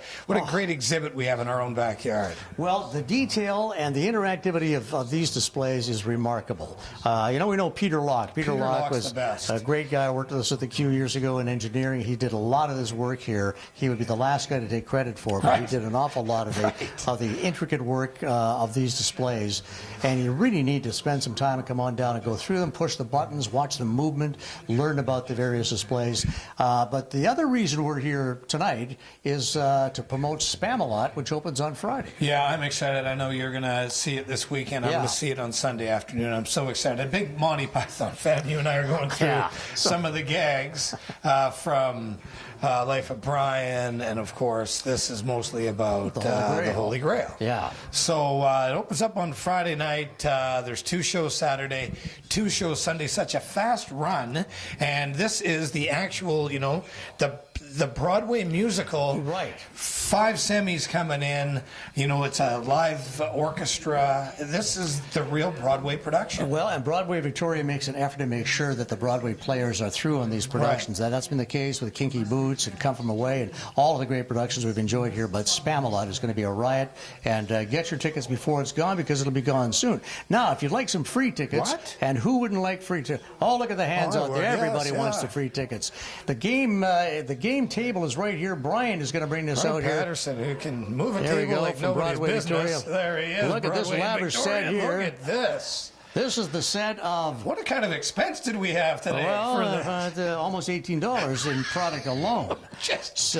great exhibit we have in our own backyard. Well, the detail and the interactivity of these displays is remarkable. We know Peter Locke. Peter Locke was the best. A great guy. Worked with us at the Q years ago in engineering. He did a lot of this work here. He would be the last guy to take credit for, but he did an awful lot of the intricate work of these displays. And you really need to spend some time and come on down and go through them, push the buttons, watch the movement, learn about the various displays. But the other reason we're here tonight is to promote Spamalot, which opens on Friday. Yeah, I'm excited. I know you're going to see it this weekend. I'm going to see it on Sunday afternoon. I'm so excited. A big Monty Python fan. You and I are going through some of the gags from Life of Brian, and of course, this is mostly about the Holy Grail. Yeah. So it opens up on Friday night. There's 2 shows Saturday, 2 shows Sunday. Such a fast run, and this is the actual, the Broadway musical. Right. 5 semis coming in. It's a live orchestra. This is the real Broadway production. Well, and Broadway Victoria makes an effort to make sure that the Broadway players are through on these productions. That's been the case with Kinky Boots and Come From Away and all of the great productions we've enjoyed here. But Spamalot is going to be a riot. And get your tickets before it's gone, because it'll be gone soon. Now, if you'd like some free tickets, and who wouldn't like free tickets? Oh, look at the hands out there. Everybody wants the free tickets. The game table is right here. Brian is going to bring this out here. Patterson, who can move a There we table go, like from nobody's Broadway business. Victoria. There he is. Look at this Broadway lavish Victoria. set here. Look at this. This is the set of... What kind of expense did we have today? Well, almost $18 in product alone. just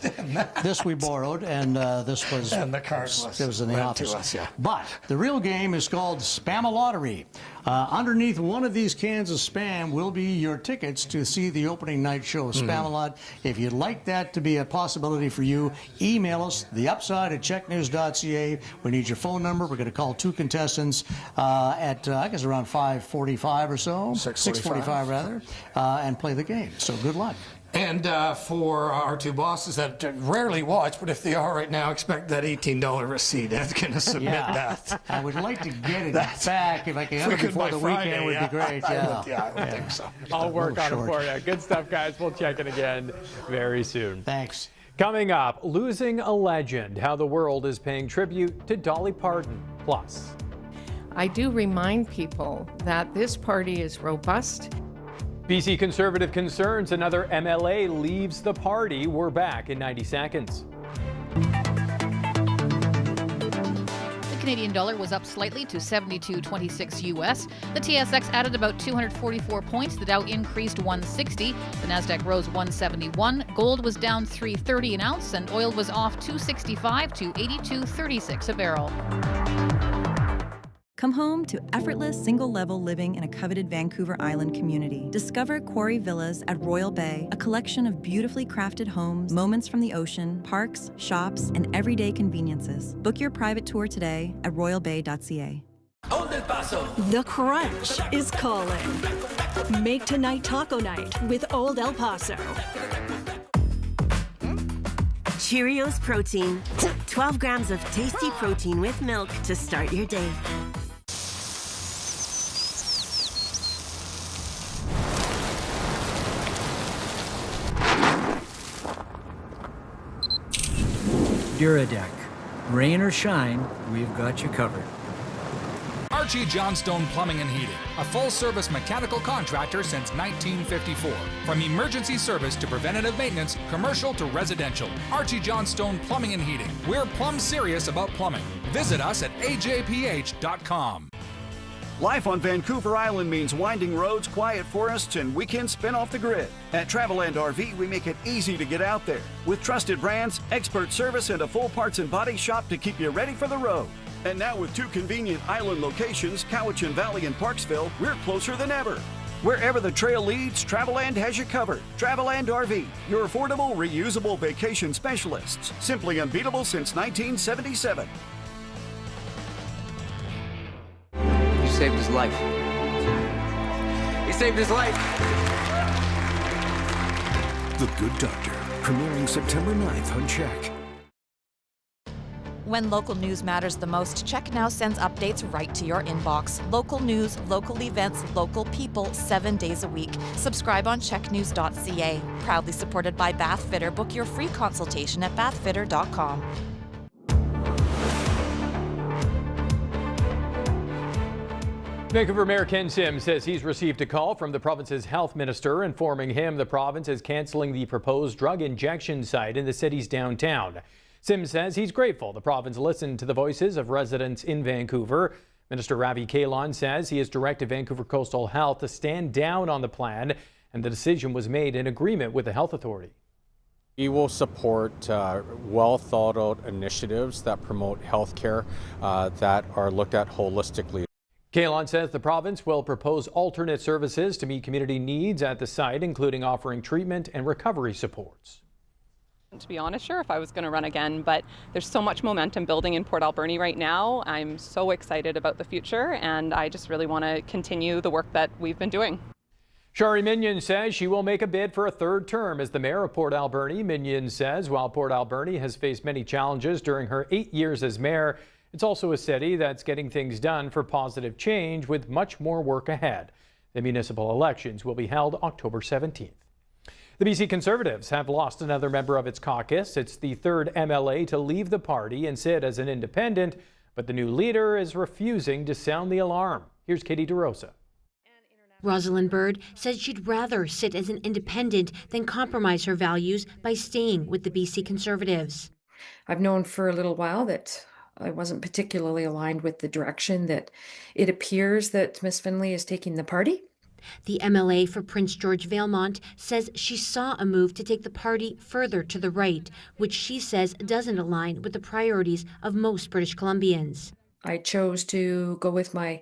in that. This we borrowed, and this was... And the card was in the office. to us, yeah. But the real game is called Spamalottery. Underneath one of these cans of Spam will be your tickets to see the opening night show of Spamalot. If you'd like that to be a possibility for you, email us, theupside@checknews.ca. We need your phone number. We're going to call 2 contestants at, I guess, around 5:45 or so. 6:45 rather, and play the game. So good luck. And for our 2 bosses that rarely watch, but if they are right now, expect that $18 receipt. That's going to submit that. I would like to get it back. If I can have it before the weekend, would be great. I would think so. I'll work on it for you. Good stuff, guys. We'll check it again very soon. Thanks. Coming up, losing a legend, how the world is paying tribute to Dolly Parton. Plus, I do remind people that this party is robust. BC Conservative concerns another MLA leaves the party. We're back in 90 seconds. The Canadian dollar was up slightly to 72.26 US. The TSX added about 244 points. The Dow increased 160. The Nasdaq rose 171. Gold was down 3.30 an ounce, and oil was off 265 to 82.36 a barrel. Come home to effortless single-level living in a coveted Vancouver Island community. Discover Quarry Villas at Royal Bay, a collection of beautifully crafted homes, moments from the ocean, parks, shops, and everyday conveniences. Book your private tour today at royalbay.ca. The crunch is calling. Make tonight taco night with Old El Paso. Cheerios Protein. 12 grams of tasty protein with milk to start your day. Duradeck. Rain or shine, we've got you covered. Archie Johnstone Plumbing and Heating, a full-service mechanical contractor since 1954. From emergency service to preventative maintenance, commercial to residential. Archie Johnstone Plumbing and Heating. We're plumb serious about plumbing. Visit us at ajph.com. Life on Vancouver Island means winding roads, quiet forests, and weekends spent off the grid. At Travelland RV, we make it easy to get out there. With trusted brands, expert service, and a full parts and body shop to keep you ready for the road. And now with 2 convenient island locations, Cowichan Valley and Parksville, we're closer than ever. Wherever the trail leads, Travelland has you covered. Travelland RV, your affordable, reusable vacation specialists. Simply unbeatable since 1977. Saved his life. He saved his life. The Good Doctor, premiering September 9th on CHEK. When local news matters the most, CHEK now sends updates right to your inbox. Local news, local events, local people, 7 days a week. Subscribe on checknews.ca. Proudly supported by Bathfitter. Book your free consultation at bathfitter.com. Vancouver Mayor Ken Sims says he's received a call from the province's health minister informing him the province is cancelling the proposed drug injection site in the city's downtown. Sims says he's grateful the province listened to the voices of residents in Vancouver. Minister Ravi Kahlon says he has directed Vancouver Coastal Health to stand down on the plan, and the decision was made in agreement with the health authority. We will support well thought out initiatives that promote health care that are looked at holistically. Kahlon says the province will propose alternate services to meet community needs at the site, including offering treatment and recovery supports. To be honest, sure, if I was going to run again, but there's so much momentum building in Port Alberni right now. I'm so excited about the future, and I just really want to continue the work that we've been doing. Shari Minion says she will make a bid for a 3rd term as the mayor of Port Alberni. Minion says while Port Alberni has faced many challenges during her 8 years as mayor, it's also a city that's getting things done for positive change with much more work ahead. The municipal elections will be held October 17th. The BC Conservatives have lost another member of its caucus. It's the 3rd MLA to leave the party and sit as an independent, but the new leader is refusing to sound the alarm. Here's Katie DeRosa. Rosalind Bird says she'd rather sit as an independent than compromise her values by staying with the BC Conservatives. I've known for a little while that I wasn't particularly aligned with the direction that it appears that Ms. Finley is taking the party. The MLA for Prince George Valemount says she saw a move to take the party further to the right, which she says doesn't align with the priorities of most British Columbians. I chose to go with my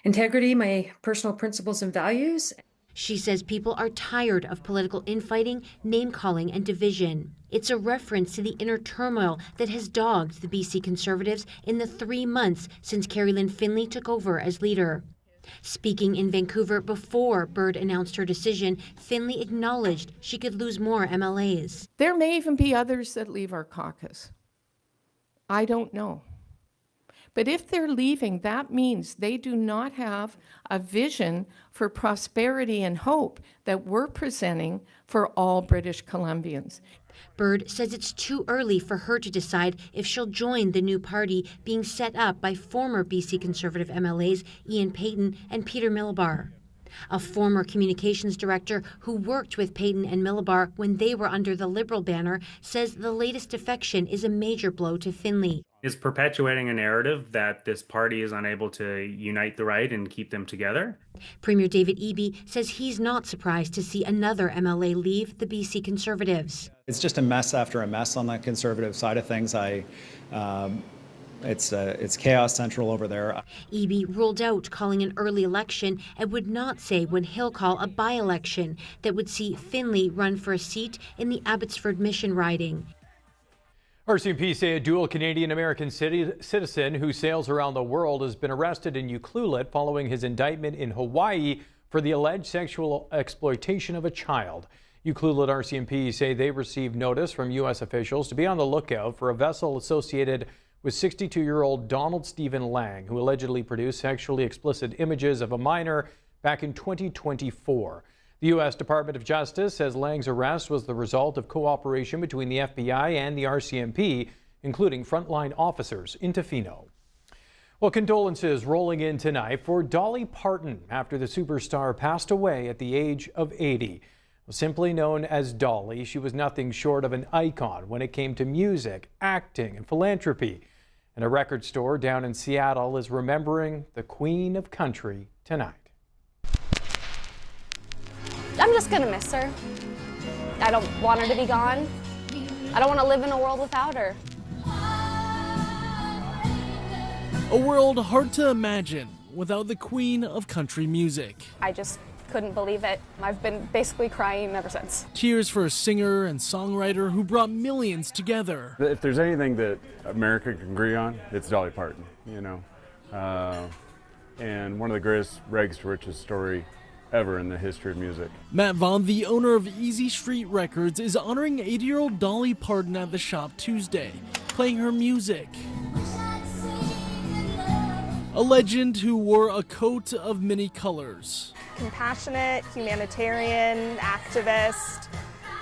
integrity, my personal principles and values. She says people are tired of political infighting, name-calling, and division. It's a reference to the inner turmoil that has dogged the BC Conservatives in the 3 months since Carrie Lynn Finley took over as leader. Speaking in Vancouver before Bird announced her decision, Finley acknowledged she could lose more MLAs. There may even be others that leave our caucus. I don't know. But if they're leaving, that means they do not have a vision for prosperity and hope that we're presenting for all British Columbians. Bird says it's too early for her to decide if she'll join the new party being set up by former BC Conservative MLAs Ian Payton and Peter Millibar. A former communications director who worked with Payton and Millibar when they were under the Liberal banner says the latest defection is a major blow to Finley. Is perpetuating a narrative that this party is unable to unite the right and keep them together. Premier David Eby says he's not surprised to see another MLA leave the BC Conservatives. It's just a mess after a mess on that Conservative side of things. It's chaos central over there. Eby ruled out calling an early election and would not say when he'll call a by-election that would see Finley run for a seat in the Abbotsford Mission riding. RCMP say a dual Canadian-American citizen who sails around the world has been arrested in Ucluelet following his indictment in Hawaii for the alleged sexual exploitation of a child. Ucluelet RCMP say they received notice from U.S. officials to be on the lookout for a vessel associated with 62-year-old Donald Stephen Lang, who allegedly produced sexually explicit images of a minor back in 2024. The U.S. Department of Justice says Lang's arrest was the result of cooperation between the FBI and the RCMP including frontline officers in Tofino. Well, condolences rolling in tonight for Dolly Parton after the superstar passed away at the age of 80. Simply known as Dolly, she was nothing short of an icon when it came to music, acting, and philanthropy. And a record store down in Seattle is remembering the Queen of Country tonight. I'm just gonna miss her. I don't want her to be gone. I don't want to live in a world without her. A world hard to imagine without the Queen of Country music. I just couldn't believe it. I've been basically crying ever since. Tears for a singer and songwriter who brought millions together. If there's anything that America can agree on, it's Dolly Parton, you know. And one of the greatest rags to riches story ever in the history of music. Matt Vaughn, the owner of Easy Street Records, is honoring 80-year-old Dolly Parton at the shop Tuesday, playing her music. A legend who wore a coat of many colors. Compassionate, humanitarian, activist,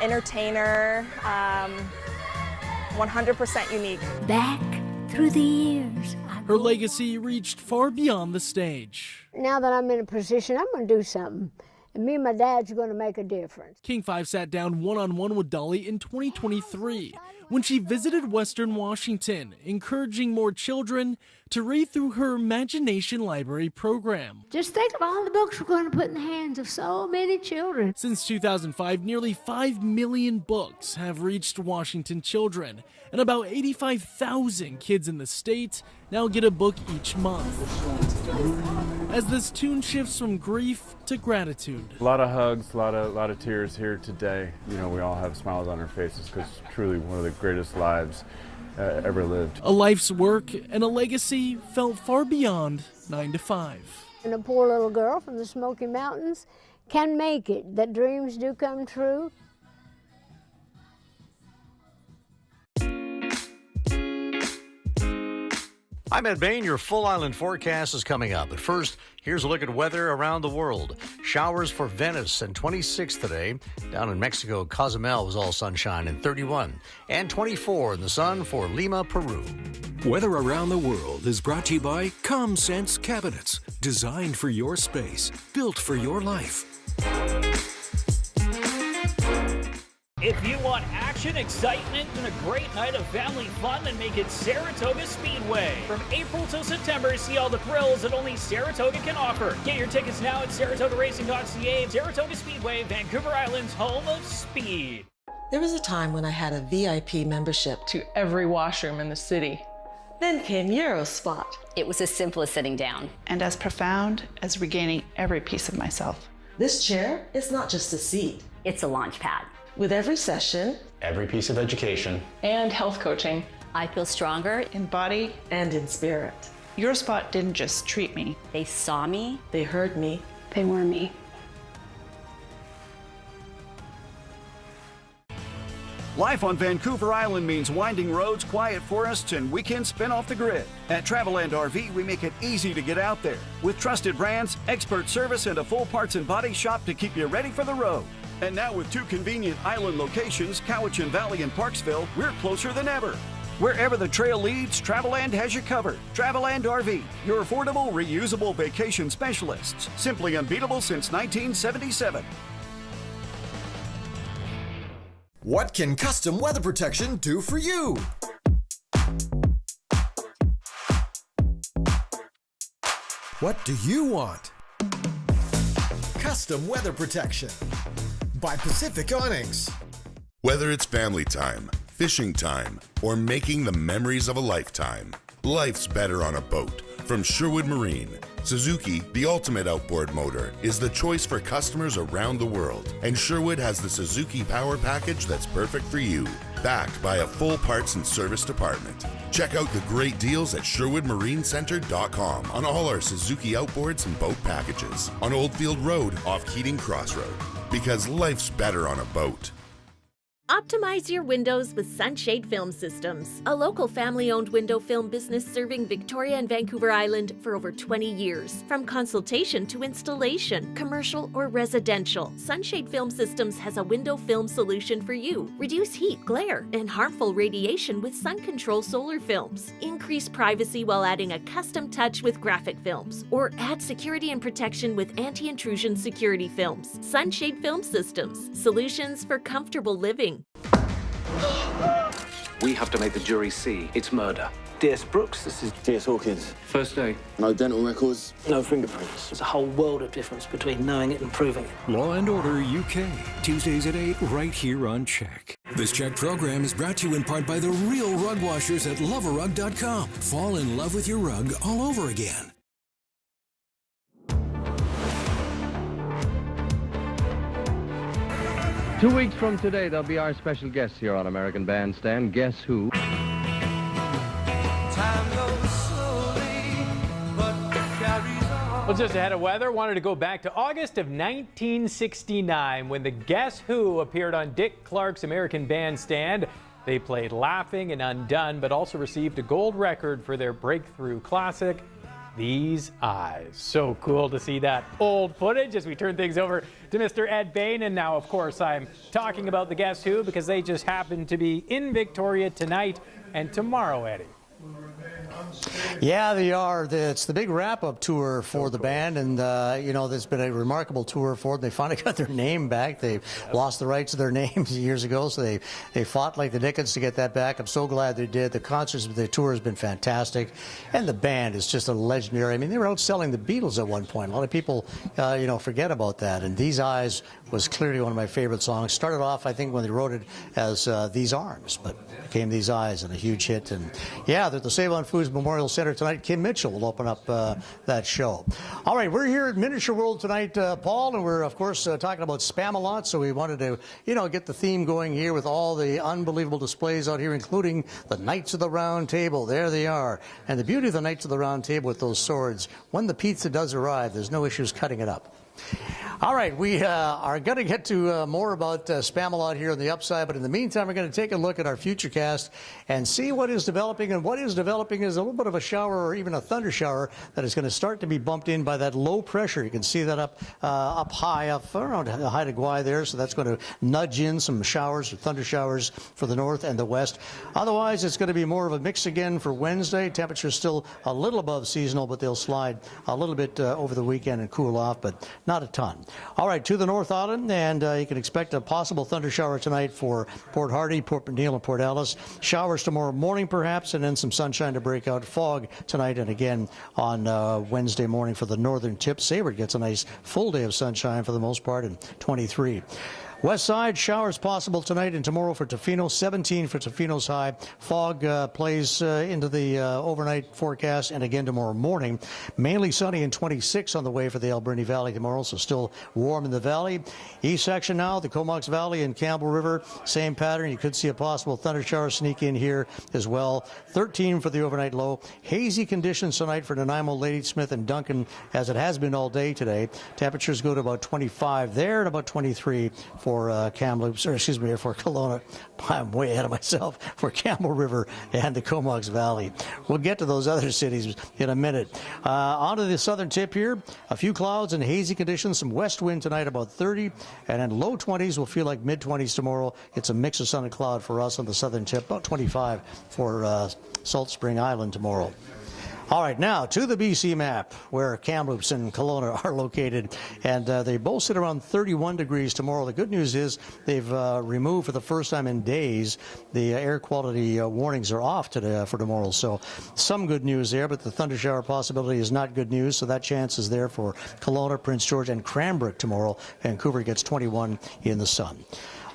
entertainer, 100% unique. Back through the years. Her legacy reached far beyond the stage. Now that I'm in a position, I'm going to do something. And me and my dad's going to make a difference. King 5 sat down one-on-one with Dolly in 2023 when she visited Western Washington, encouraging more children to read through her Imagination Library program. Just think of all the books we're going to put in the hands of so many children. Since 2005, nearly 5 million books have reached Washington children, and about 85,000 kids in the state now get a book each month. As this tune shifts from grief to gratitude. A lot of hugs, a lot of tears here today. You know, we all have smiles on our faces because truly one of the greatest lives ever lived. A life's work and a legacy felt far beyond 9 to 5. And a poor little girl from the Smoky Mountains can make it, that dreams do come true. I'm Ed Bain. Your full island forecast is coming up. But first, here's a look at weather around the world. Showers for Venice and 26 today. Down in Mexico, Cozumel was all sunshine and 31. And 24 in the sun for Lima, Peru. Weather around the world is brought to you by ComSense Cabinets. Designed for your space, built for your life. If you want action, excitement, and a great night of family fun, then make it Saratoga Speedway. From April till September, see all the thrills that only Saratoga can offer. Get your tickets now at saratogaracing.ca. Saratoga Speedway, Vancouver Island's home of speed. There was a time when I had a VIP membership to every washroom in the city. Then came Eurospot. It was as simple as sitting down. And as profound as regaining every piece of myself. This chair is not just a seat. It's a launch pad. With every session, every piece of education, and health coaching, I feel stronger in body and in spirit. Eurospot didn't just treat me. They saw me. They heard me. They were me. Life on Vancouver Island means winding roads, quiet forests, and weekends spent off the grid. At Travelland RV, we make it easy to get out there. With trusted brands, expert service, and a full parts and body shop to keep you ready for the road. And now with 2 convenient island locations, Cowichan Valley and Parksville, we're closer than ever. Wherever the trail leads, Travelland has you covered. Travelland RV, your affordable, reusable vacation specialists. Simply unbeatable since 1977. What can custom weather protection do for you? What do you want? Custom weather protection by Pacific Awnings. Whether it's family time, fishing time, or making the memories of a lifetime, life's better on a boat. From Sherwood Marine, Suzuki, the ultimate outboard motor, is the choice for customers around the world. And Sherwood has the Suzuki Power Package that's perfect for you, backed by a full parts and service department. Check out the great deals at SherwoodMarineCenter.com on all our Suzuki outboards and boat packages on Oldfield Road off Keating Crossroad. Because life's better on a boat. Optimize your windows with Sunshade Film Systems, a local family-owned window film business serving Victoria and Vancouver Island for over 20 years. From consultation to installation, commercial or residential, Sunshade Film Systems has a window film solution for you. Reduce heat, glare, and harmful radiation with Sun Control solar films. Increase privacy while adding a custom touch with graphic films, or add security and protection with anti-intrusion security films. Sunshade Film Systems, solutions for comfortable living. We have to make the jury see it's murder. DS Brooks, this is DS Hawkins. First day. No dental records. No fingerprints. There's a whole world of difference between knowing it and proving it. Law and Order UK, Tuesdays at 8, right here on CHEK. This CHEK program is brought to you in part by the real rug washers at lovearug.com. Fall in love with your rug all over again. Two weeks from today, they'll be our special guests here on American Bandstand. Guess who? Well, just ahead of weather, wanted to go back to August of 1969 when the Guess Who appeared on Dick Clark's American Bandstand. They played Laughing and Undone, but also received a gold record for their breakthrough classic, These Eyes. So cool to see that old footage as we turn things over to Mr. Ed Bain. And now, of course, I'm talking about the Guess Who because they just happen to be in Victoria tonight and tomorrow, Eddie. Yeah, they are. It's the big wrap-up tour for the band, and you know, there's been a remarkable tour for them. They finally got their name back. They lost the rights to their names years ago, so they fought like the Dickens to get that back. I'm so glad they did. The concerts, the tour has been fantastic, and the band is just a legendary. I mean, they were outselling the Beatles at one point. A lot of people, you know, forget about that. And These Eyes was clearly one of my favorite songs. Started off, I think, when they wrote it as These Arms, but became These Eyes, and a huge hit. And yeah, they're at the Save on Foods Memorial Center tonight. Kim Mitchell will open up that show. All right, we're here at Miniature World tonight, Paul, and we're, of course, talking about Spam-A-Lot, so we wanted to, you know, get the theme going here with all the unbelievable displays out here, including the Knights of the Round Table. There they are. And the beauty of the Knights of the Round Table with those swords, when the pizza does arrive, there's no issues cutting it up. All right, we are going to get to more about Spam-A-Lot here on the upside, but in the meantime, we're going to take a look at our futurecast and see what is developing. And what is developing is a little bit of a shower or even a thunder shower that is going to start to be bumped in by that low pressure. You can see that up high, up around Haida Gwaii there, so that's going to nudge in some showers or thunder showers for the north and the west. Otherwise, it's going to be more of a mix again for Wednesday. Temperatures still a little above seasonal, but they'll slide a little bit over the weekend and cool off, but not a ton. All right, to the North Island, and you can expect a possible thunder shower tonight for Port Hardy, Port McNeill, and Port Ellice. Showers tomorrow morning, perhaps, and then some sunshine to break out. Fog tonight, and again on Wednesday morning for the northern tip. Saybrook gets a nice full day of sunshine for the most part, and 23. West side, showers possible tonight and tomorrow for Tofino, 17 for Tofino's high. Fog plays into the overnight forecast, and again tomorrow morning. Mainly sunny and 26 on the way for the Alberni Valley tomorrow, so still warm in the valley. East section now, the Comox Valley and Campbell River, same pattern. You could see a possible thunder shower sneak in here as well. 13 for the overnight low. Hazy conditions tonight for Nanaimo, Ladysmith, and Duncan, as it has been all day today. Temperatures go to about 25 there and about 23 for Kamloops, or excuse me, for Kelowna. I'm way ahead of myself, for Campbell River and the Comox Valley. We'll get to those other cities in a minute. On to the southern tip here. A few clouds and hazy conditions. Some west wind tonight, about 30, and then low 20s will feel like mid-20s tomorrow. It's a mix of sun and cloud for us on the southern tip, about 25 for Salt Spring Island tomorrow. All right, now to the BC map where Kamloops and Kelowna are located, and they both sit around 31 degrees tomorrow. The good news is they've removed for the first time in days the air quality warnings are off today for tomorrow. So some good news there, but the thunder shower possibility is not good news. So that chance is there for Kelowna, Prince George, and Cranbrook tomorrow. Vancouver gets 21 in the sun.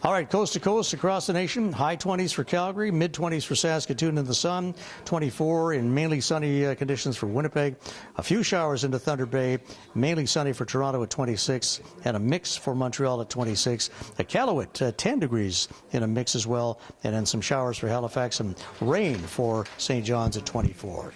All right, coast to coast across the nation, high 20s for Calgary, mid 20s for Saskatoon in the sun, 24 in mainly sunny conditions for Winnipeg, a few showers into Thunder Bay, mainly sunny for Toronto at 26, and a mix for Montreal at 26. Iqaluit, 10 degrees in a mix as well, and then some showers for Halifax and rain for St. John's at 24.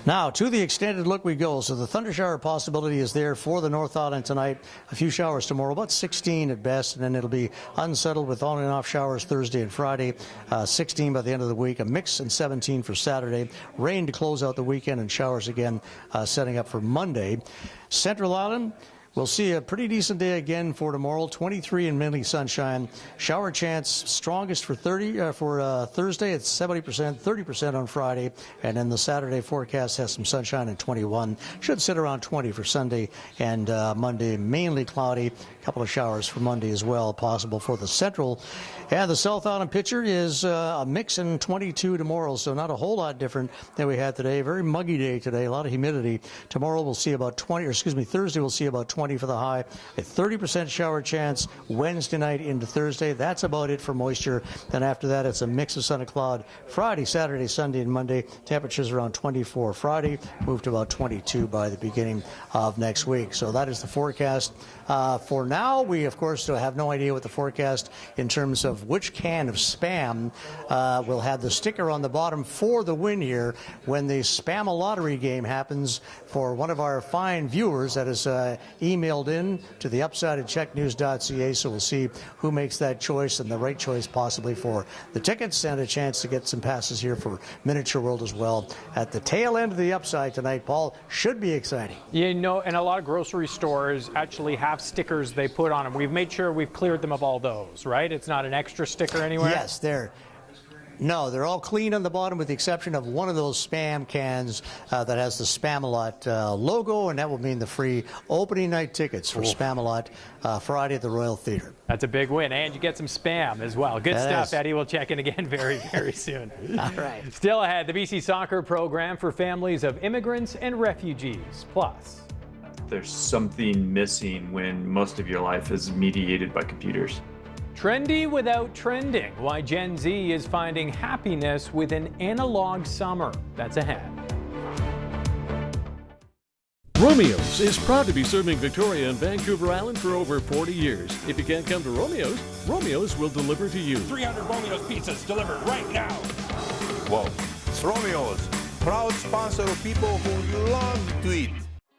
Now, to the extended look we go. So the thunder shower possibility is there for the North Island tonight. A few showers tomorrow, about 16 at best, and then it'll be unsettled with on and off showers Thursday and Friday. 16 by the end of the week, a mix, and 17 for Saturday. Rain to close out the weekend, and showers again setting up for Monday. Central Island, we'll see a pretty decent day again for tomorrow. 23 and mainly sunshine. Shower chance strongest for Thursday. It's 70%, 30% on Friday, and then the Saturday forecast has some sunshine and 21. Should sit around 20 for Sunday and Monday. Mainly cloudy. A couple of showers for Monday as well possible for the Central. And the South Island picture is a mix and 22 tomorrow, so not a whole lot different than we had today. Very muggy day today. A lot of humidity. Tomorrow we'll see about 20, or excuse me, Thursday we'll see about 20 for the high. A 30% shower chance Wednesday night into Thursday. That's about it for moisture. Then after that, it's a mix of sun and cloud. Friday, Saturday, Sunday, and Monday. Temperatures around 24 Friday. Move to about 22 by the beginning of next week. So that is the forecast. For now, we, of course, have no idea what the forecast in terms of which can of Spam will have the sticker on the bottom for the win here when the Spam-a-lottery game happens for one of our fine viewers that is emailed in to the upside at CHEKnews.ca. So we'll see who makes that choice, and the right choice possibly for the tickets, and a chance to get some passes here for Miniature World as well. At the tail end of the upside tonight, Paul, should be exciting. You know, and a lot of grocery stores actually have stickers they put on them. We've made sure we've cleared them of all those, right? It's not an extra sticker anywhere? Yes, they're all clean on the bottom with the exception of one of those Spam cans that has the Spam-a-lot logo, and that will mean the free opening night tickets for Spam-a-lot Friday at the Royal Theatre. That's a big win, and you get some Spam as well. Good stuff, Eddie. We'll check in again very, very soon. All right. Still ahead, the BC soccer program for families of immigrants and refugees. Plus, there's something missing when most of your life is mediated by computers. trendy without trending. Why Gen Z is finding happiness with an analog summer. That's ahead. Romeo's is proud to be serving Victoria and Vancouver Island for over 40 years. If you can't come to Romeo's, Romeo's will deliver to you. 300 Romeo's pizzas delivered right now. Whoa. Romeo's, proud sponsor of people who love to eat.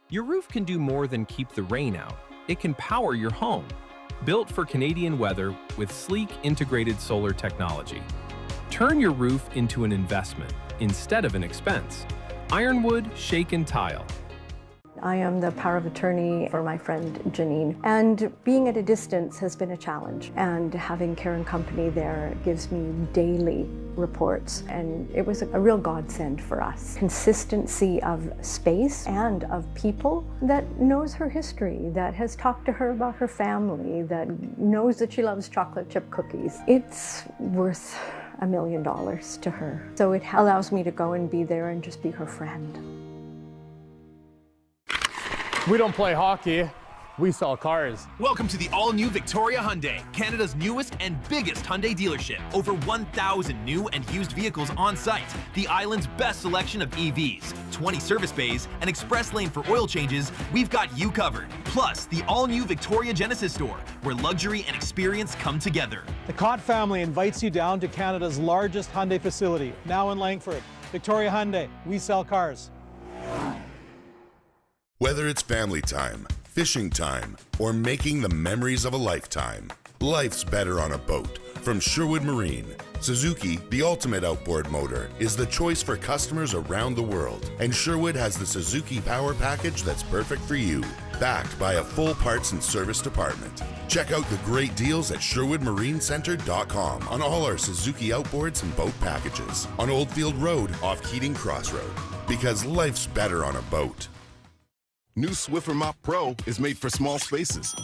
Your roof can do more than keep the rain out. It can power your home. Built for Canadian weather with sleek integrated solar technology. Turn your roof into an investment instead of an expense. Ironwood Shake and Tile. I am the power of attorney for my friend Janine, and being at a distance has been a challenge, and having Karen Company there gives me daily reports, and it was a real godsend for us. Consistency of space and of people that knows her history, that has talked to her about her family, that knows that she loves chocolate chip cookies. It's worth $1 million to her. So it allows me to go and be there and just be her friend. We don't play hockey, we sell cars. Welcome to the all-new Victoria Hyundai, Canada's newest and biggest Hyundai dealership. Over 1,000 new and used vehicles on site. The island's best selection of EVs, 20 service bays, and express lane for oil changes. We've got you covered. Plus, the all-new Victoria Genesis store, where luxury and experience come together. The Cott family invites you down to Canada's largest Hyundai facility, now in Langford. Victoria Hyundai, we sell cars. Whether it's family time, fishing time, or making the memories of a lifetime, life's better on a boat. From Sherwood Marine, Suzuki, the ultimate outboard motor, is the choice for customers around the world. And Sherwood has the Suzuki Power Package that's perfect for you, backed by a full parts and service department. Check out the great deals at SherwoodMarineCenter.com on all our Suzuki outboards and boat packages. On Oldfield Road off Keating Crossroad. Because life's better on a boat. New Swiffer Mop Pro is made for small spaces.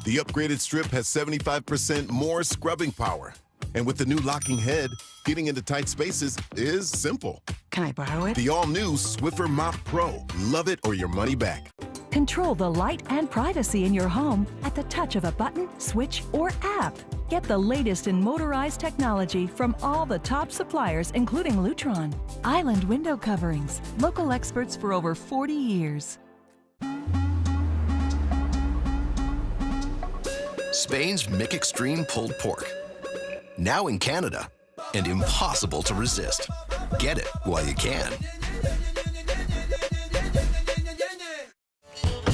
The upgraded strip has 75% more scrubbing power. And with the new locking head, getting into tight spaces is simple. Can I borrow it? The all-new Swiffer Mop Pro. Love it or your money back. Control the light and privacy in your home at the touch of a button, switch, or app. Get the latest in motorized technology from all the top suppliers, including Lutron. Island window coverings. Local experts for over 40 years. Spain's Mick Extreme pulled pork. Now in Canada, and impossible to resist. Get it while you can.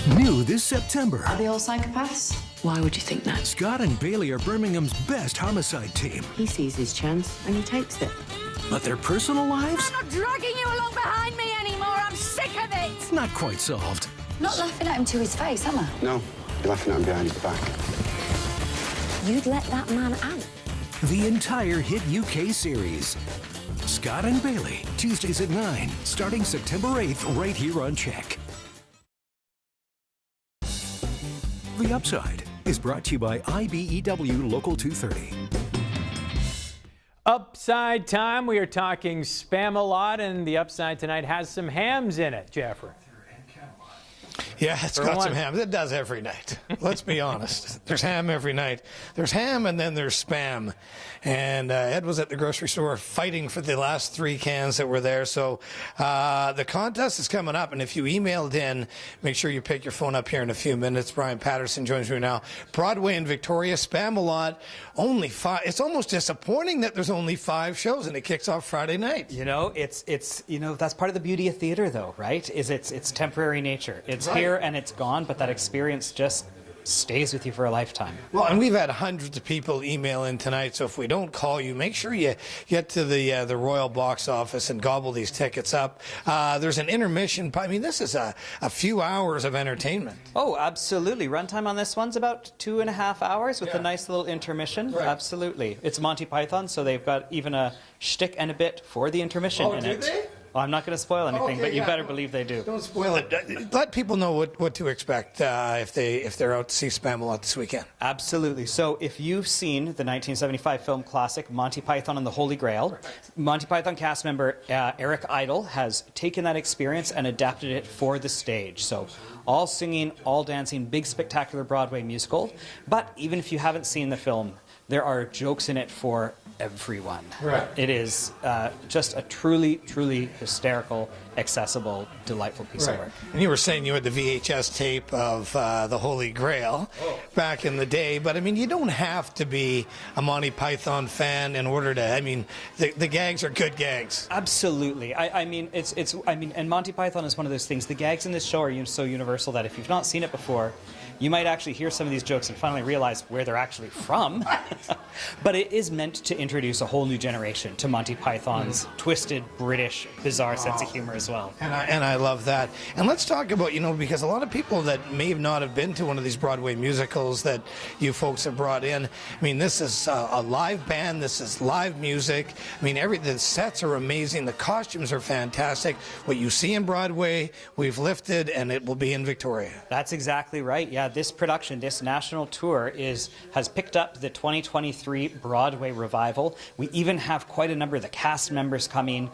New this September. Are they all psychopaths? Why would you think that? Scott and Bailey are Birmingham's best homicide team. He sees his chance and he takes it. But their personal lives? I'm not dragging you along behind me anymore. I'm sick of it. Not quite solved. Not laughing at him to his face, am I? No, you're laughing at him behind his back. You'd let that man out. The entire hit UK series. Scott and Bailey, Tuesdays at 9, starting September 8th, right here on CHEK. The Upside is brought to you by IBEW Local 230. Upside time. We are talking spam a lot, and the upside tonight has some hams in it, Jeffrey. Yeah, it's got some ham. It does every night. Let's be honest. There's ham every night. There's ham and then there's spam. And Ed was at the grocery store fighting for the last 3 cans that were there. So the contest is coming up. And if you emailed in, make sure you pick your phone up here in a few minutes. Brian Patterson joins me now. Broadway in Victoria, spam a lot. Only 5. It's almost disappointing that there's only 5 shows and it kicks off Friday night. You know, it's you know, that's part of the beauty of theater, though, right? Is it's temporary nature. It's right. Here and it's gone, but that experience just stays with you for a lifetime. Well, and we've had hundreds of people email in tonight, so if we don't call you, make sure you get to the Royal box office and gobble these tickets up. There's an intermission. I mean, this is a few hours of entertainment. Oh, absolutely. Runtime on this one's about 2.5 hours with a nice little intermission. Right. Absolutely. It's Monty Python, so they've got even a shtick and a bit for the intermission in it. They? Well, I'm not going to spoil anything, but you better believe they do. Don't spoil it. Let people know what to expect if they're out to see Spam-A-Lot this weekend. Absolutely. So if you've seen the 1975 film classic Monty Python and the Holy Grail, Monty Python cast member Eric Idle has taken that experience and adapted it for the stage. So all singing, all dancing, big spectacular Broadway musical. But even if you haven't seen the film, there are jokes in it for everyone. Right. It is just a truly, truly hysterical, accessible, delightful piece of work. And you were saying you had the VHS tape of the Holy Grail back in the day, but I mean, you don't have to be a Monty Python fan in order to. I mean, the gags are good gags. Absolutely. I mean, and Monty Python is one of those things. The gags in this show are so universal that if you've not seen it before, you might actually hear some of these jokes and finally realize where they're actually from. But it is meant to introduce a whole new generation to Monty Python's twisted, British, bizarre sense of humor as well. And I love that. And let's talk about, because a lot of people that may not have been to one of these Broadway musicals that you folks have brought in, I mean, this is a live band, this is live music. I mean, the sets are amazing, the costumes are fantastic. What you see in Broadway, we've lifted, and it will be in Victoria. That's exactly right. Yeah, this production, this national tour has picked up the 2023 Broadway revival. We even have quite a number of the cast members coming,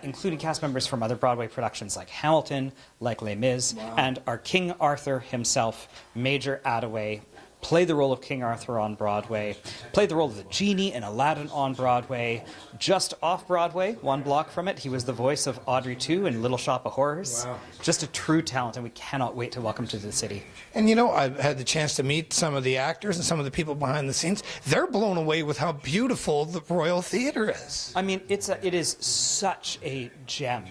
including cast members from other Broadway productions like Hamilton, like Les Mis, and our King Arthur himself, Major Attaway, played the role of King Arthur on Broadway, played the role of the genie in Aladdin on Broadway. Just off Broadway, 1 block from it, he was the voice of Audrey II in Little Shop of Horrors. Wow. Just a true talent, and we cannot wait to welcome him to the city. And I've had the chance to meet some of the actors and some of the people behind the scenes. They're blown away with how beautiful the Royal Theatre is. I mean, it is such a gem,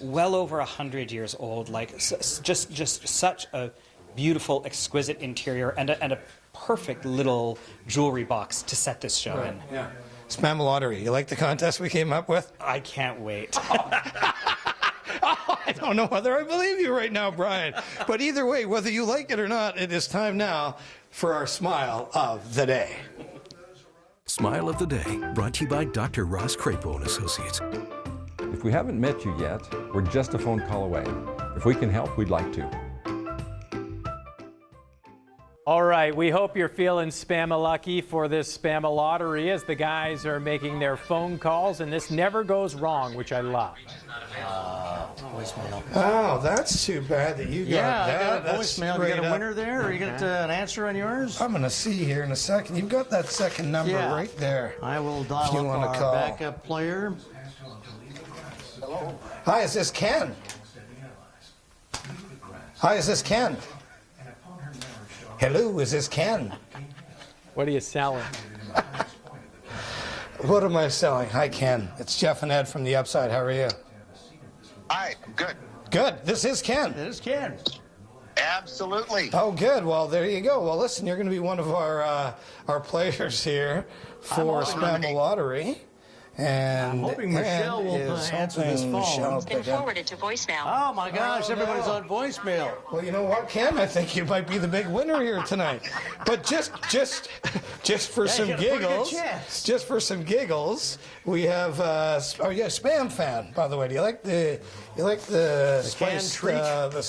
well over 100 years old, like just such a beautiful, exquisite interior and a perfect little jewelry box to set this show in. Yeah. Spam-A-Lottery. You like the contest we came up with? I can't wait. I don't know whether I believe you right now, Brian. But either way, whether you like it or not, it is time now for our Smile of the Day. Smile of the Day, brought to you by Dr. Ross Crapo and Associates. If we haven't met you yet, we're just a phone call away. If we can help, we'd like to. All right, we hope you're feeling spam-a-lucky for this spam-a-lottery as the guys are making their phone calls, and this never goes wrong, which I love. Voicemail. Oh, that's too bad that you got that. I got a That's voicemail. You got a straight winner there, or you got an answer on yours? I'm going to see here in a second. You've got that second number right there. I will if dial you up wanna our call. backup player. Hi, is this Ken? Hi, is this Ken? Hello, is this Ken? What are you selling? What am I selling? Hi, Ken. It's Jeff and Ed from The Upside. How are you? Hi, good. Good. This is Ken. It is Ken. Yeah, Absolutely. Oh, good. Well, there you go. Well, listen, you're going to be one of our players here for Spam Lottery. And I'm hoping Michelle will answer this phone. It's been forwarded to voicemail. Oh my gosh, everybody's on voicemail. Well, you know what, Ken? I think you might be the big winner here tonight. But just for some giggles, we have Spam Fan. By the way, do you like the spice treat? The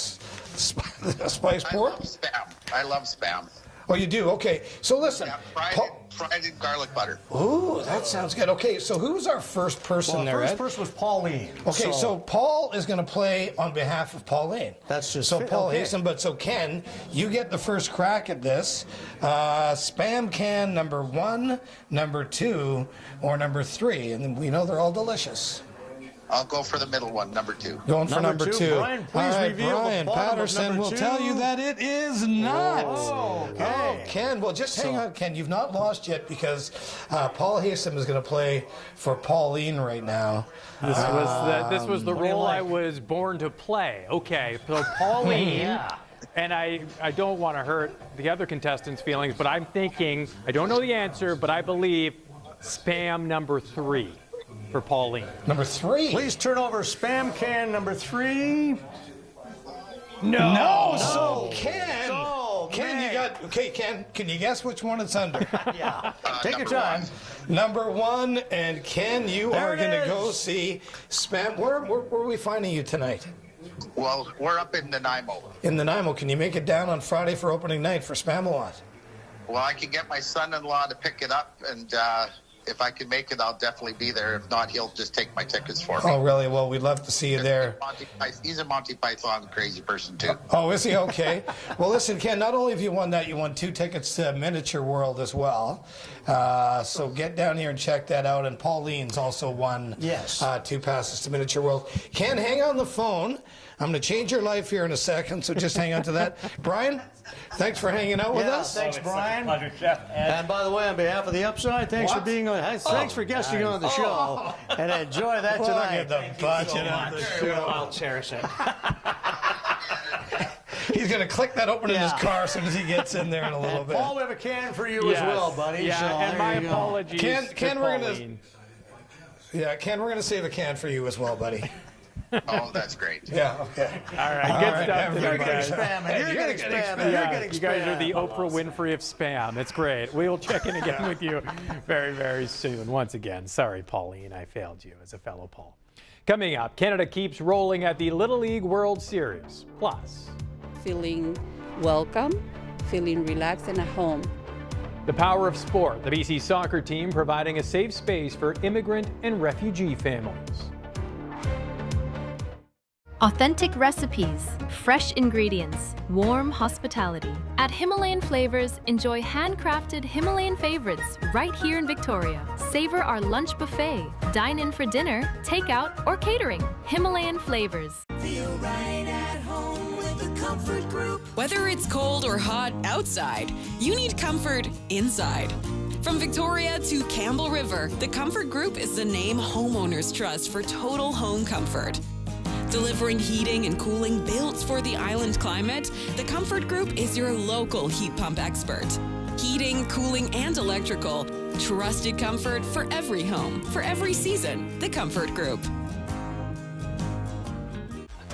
spice pork? I love Spam. Oh, you do? Okay. So listen. Yeah, fried in garlic butter. Ooh, that sounds good. Okay, so who's our first person there, Ed? First person was Pauline. Okay, so Paul is going to play on behalf of Pauline. That's just so Paul okay. Haston. But so Ken, you get the first crack at this. Spam can number 1, number 2, or number 3, and we know they're all delicious. I'll go for the middle one, number 2. Going for number 2. Brian, please all right, reveal Brian the bottom Patterson of will number 2. tell you that it is not. Oh, okay. Oh, Ken, well, just hang on, Ken. You've not lost yet because Paul Haston is going to play for Pauline right now. This was the role I was born to play. Okay, so Pauline. And I don't want to hurt the other contestants' feelings, but I'm thinking, I don't know the answer, but I believe Spam number 3 for Pauline. Number 3? Please turn over Spam can number 3. No. So Ken, Ken, you got, okay, Ken, can you guess which one it's under? Yeah. Take your time. Number 1, and Ken, you are going to go see Spam. Where are we finding you tonight? Well, we're up in Nanaimo. In Nanaimo. Can you make it down on Friday for opening night for Spam-A-Lot? Well, I can get my son-in-law to pick it up, and if I can make it, I'll definitely be there. If not, he'll just take my tickets for me. Oh, really? Well, we'd love to see you there. He's a Monty Python crazy person, too. Oh, is he? Okay. Well, listen, Ken, not only have you won that, you won 2 tickets to Miniature World as well. So get down here and check that out. And Pauline's also won 2 passes to Miniature World. Ken, hang on the phone. I'm going to change your life here in a second, so just hang on to that. Brian, thanks for hanging out with us. Thanks, Brian. Pleasure, Chef. And by the way, on behalf of the Upside, thanks for being on. Thanks for guesting on the show, and enjoy that tonight. Look at the budget of the show. I'll cherish it. He's going to click that open in his car as soon as he gets in there in a little bit. Paul, we have a can for you as well, buddy. Yeah, so and my apologies. Ken, we're going to save a can for you as well, buddy. Oh, that's great. Yeah, okay. All right, good stuff. You're getting spam, and you're getting spam, and you're getting spam. You guys are the Oprah Winfrey of spam. It's great. We will check in again with you very, very soon. Once again, sorry, Pauline, I failed you as a fellow Paul. Coming up, Canada keeps rolling at the Little League World Series. Plus, feeling welcome, feeling relaxed and at home. The power of sport. The BC soccer team providing a safe space for immigrant and refugee families. Authentic recipes, fresh ingredients, warm hospitality. At Himalayan Flavors, enjoy handcrafted Himalayan favorites right here in Victoria. Savor our lunch buffet, dine in for dinner, takeout, or catering. Himalayan Flavors. Feel right at home with the Comfort Group. Whether it's cold or hot outside, you need comfort inside. From Victoria to Campbell River, the Comfort Group is the name homeowners trust for total home comfort. Delivering heating and cooling built for the island climate, the Comfort Group is your local heat pump expert. Heating, cooling, and electrical. Trusted comfort for every home, for every season. The Comfort Group.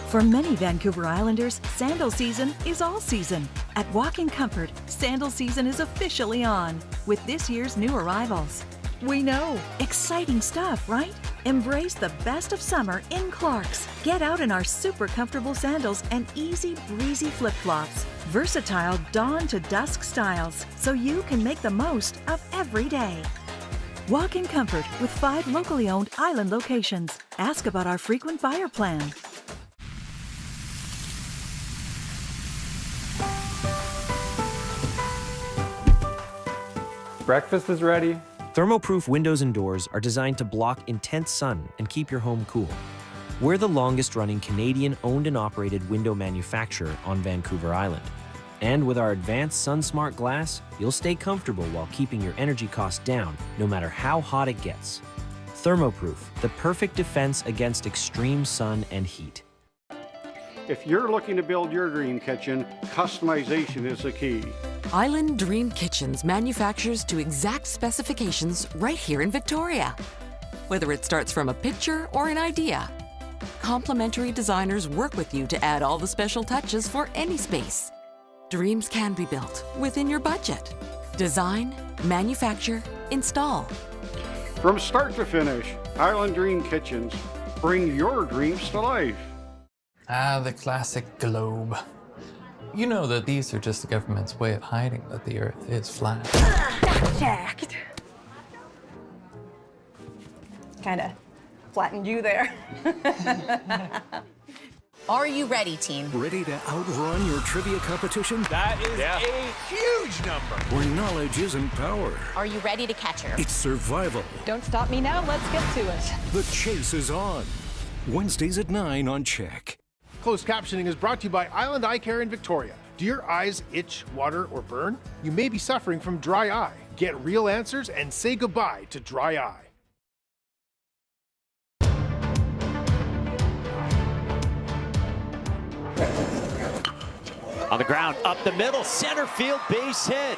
For many Vancouver Islanders, sandal season is all season. At Walking Comfort, sandal season is officially on with this year's new arrivals. We know, exciting stuff, right? Embrace the best of summer in Clark's. Get out in our super comfortable sandals and easy breezy flip-flops. Versatile dawn to dusk styles, so you can make the most of every day. Walk in comfort with 5 locally owned island locations. Ask about our frequent buyer plan. Breakfast is ready. Thermoproof windows and doors are designed to block intense sun and keep your home cool. We're the longest-running Canadian-owned and operated window manufacturer on Vancouver Island. And with our advanced SunSmart glass, you'll stay comfortable while keeping your energy costs down, no matter how hot it gets. Thermoproof, the perfect defense against extreme sun and heat. If you're looking to build your dream kitchen, customization is the key. Island Dream Kitchens manufactures to exact specifications right here in Victoria. Whether it starts from a picture or an idea, complimentary designers work with you to add all the special touches for any space. Dreams can be built within your budget. Design, manufacture, install. From start to finish, Island Dream Kitchens bring your dreams to life. Ah, the classic globe. You know that these are just the government's way of hiding that the Earth is flat. Jacked. Kind of flattened you there. Are you ready, team? Ready to outrun your trivia competition? That is a huge number. Where knowledge isn't power. Are you ready to catch her? It's survival. Don't stop me now. Let's get to it. The chase is on. Wednesdays at 9 on CHEK. Closed captioning is brought to you by Island Eye Care in Victoria. Do your eyes itch, water, or burn? You may be suffering from dry eye. Get real answers and say goodbye to dry eye. On the ground, up the middle, center field, base hit.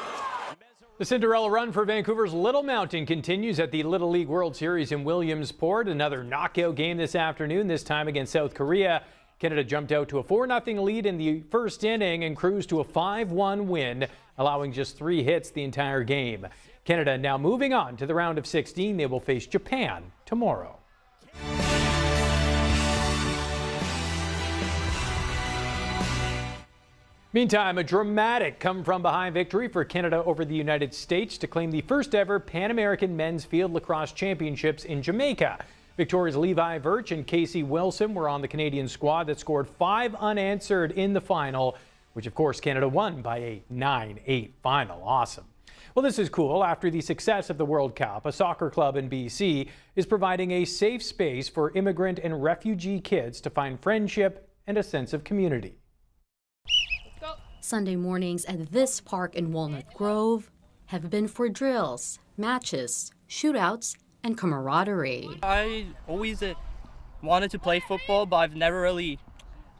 The Cinderella run for Vancouver's Little Mountain continues at the Little League World Series in Williamsport. Another knockout game this afternoon, this time against South Korea. Canada jumped out to a 4-0 lead in the first inning and cruised to a 5-1 win, allowing just 3 hits the entire game. Canada now moving on to the round of 16. They will face Japan tomorrow. Meantime, a dramatic come-from-behind victory for Canada over the United States to claim the first ever Pan American Men's Field Lacrosse Championships in Jamaica. Victoria's Levi Virch and Casey Wilson were on the Canadian squad that scored 5 unanswered in the final, which of course Canada won by a 9-8 final. Awesome. Well, this is cool. After the success of the World Cup, a soccer club in BC is providing a safe space for immigrant and refugee kids to find friendship and a sense of community. Sunday mornings at this park in Walnut Grove have been for drills, matches, shootouts, and camaraderie. I always wanted to play football, but I've never really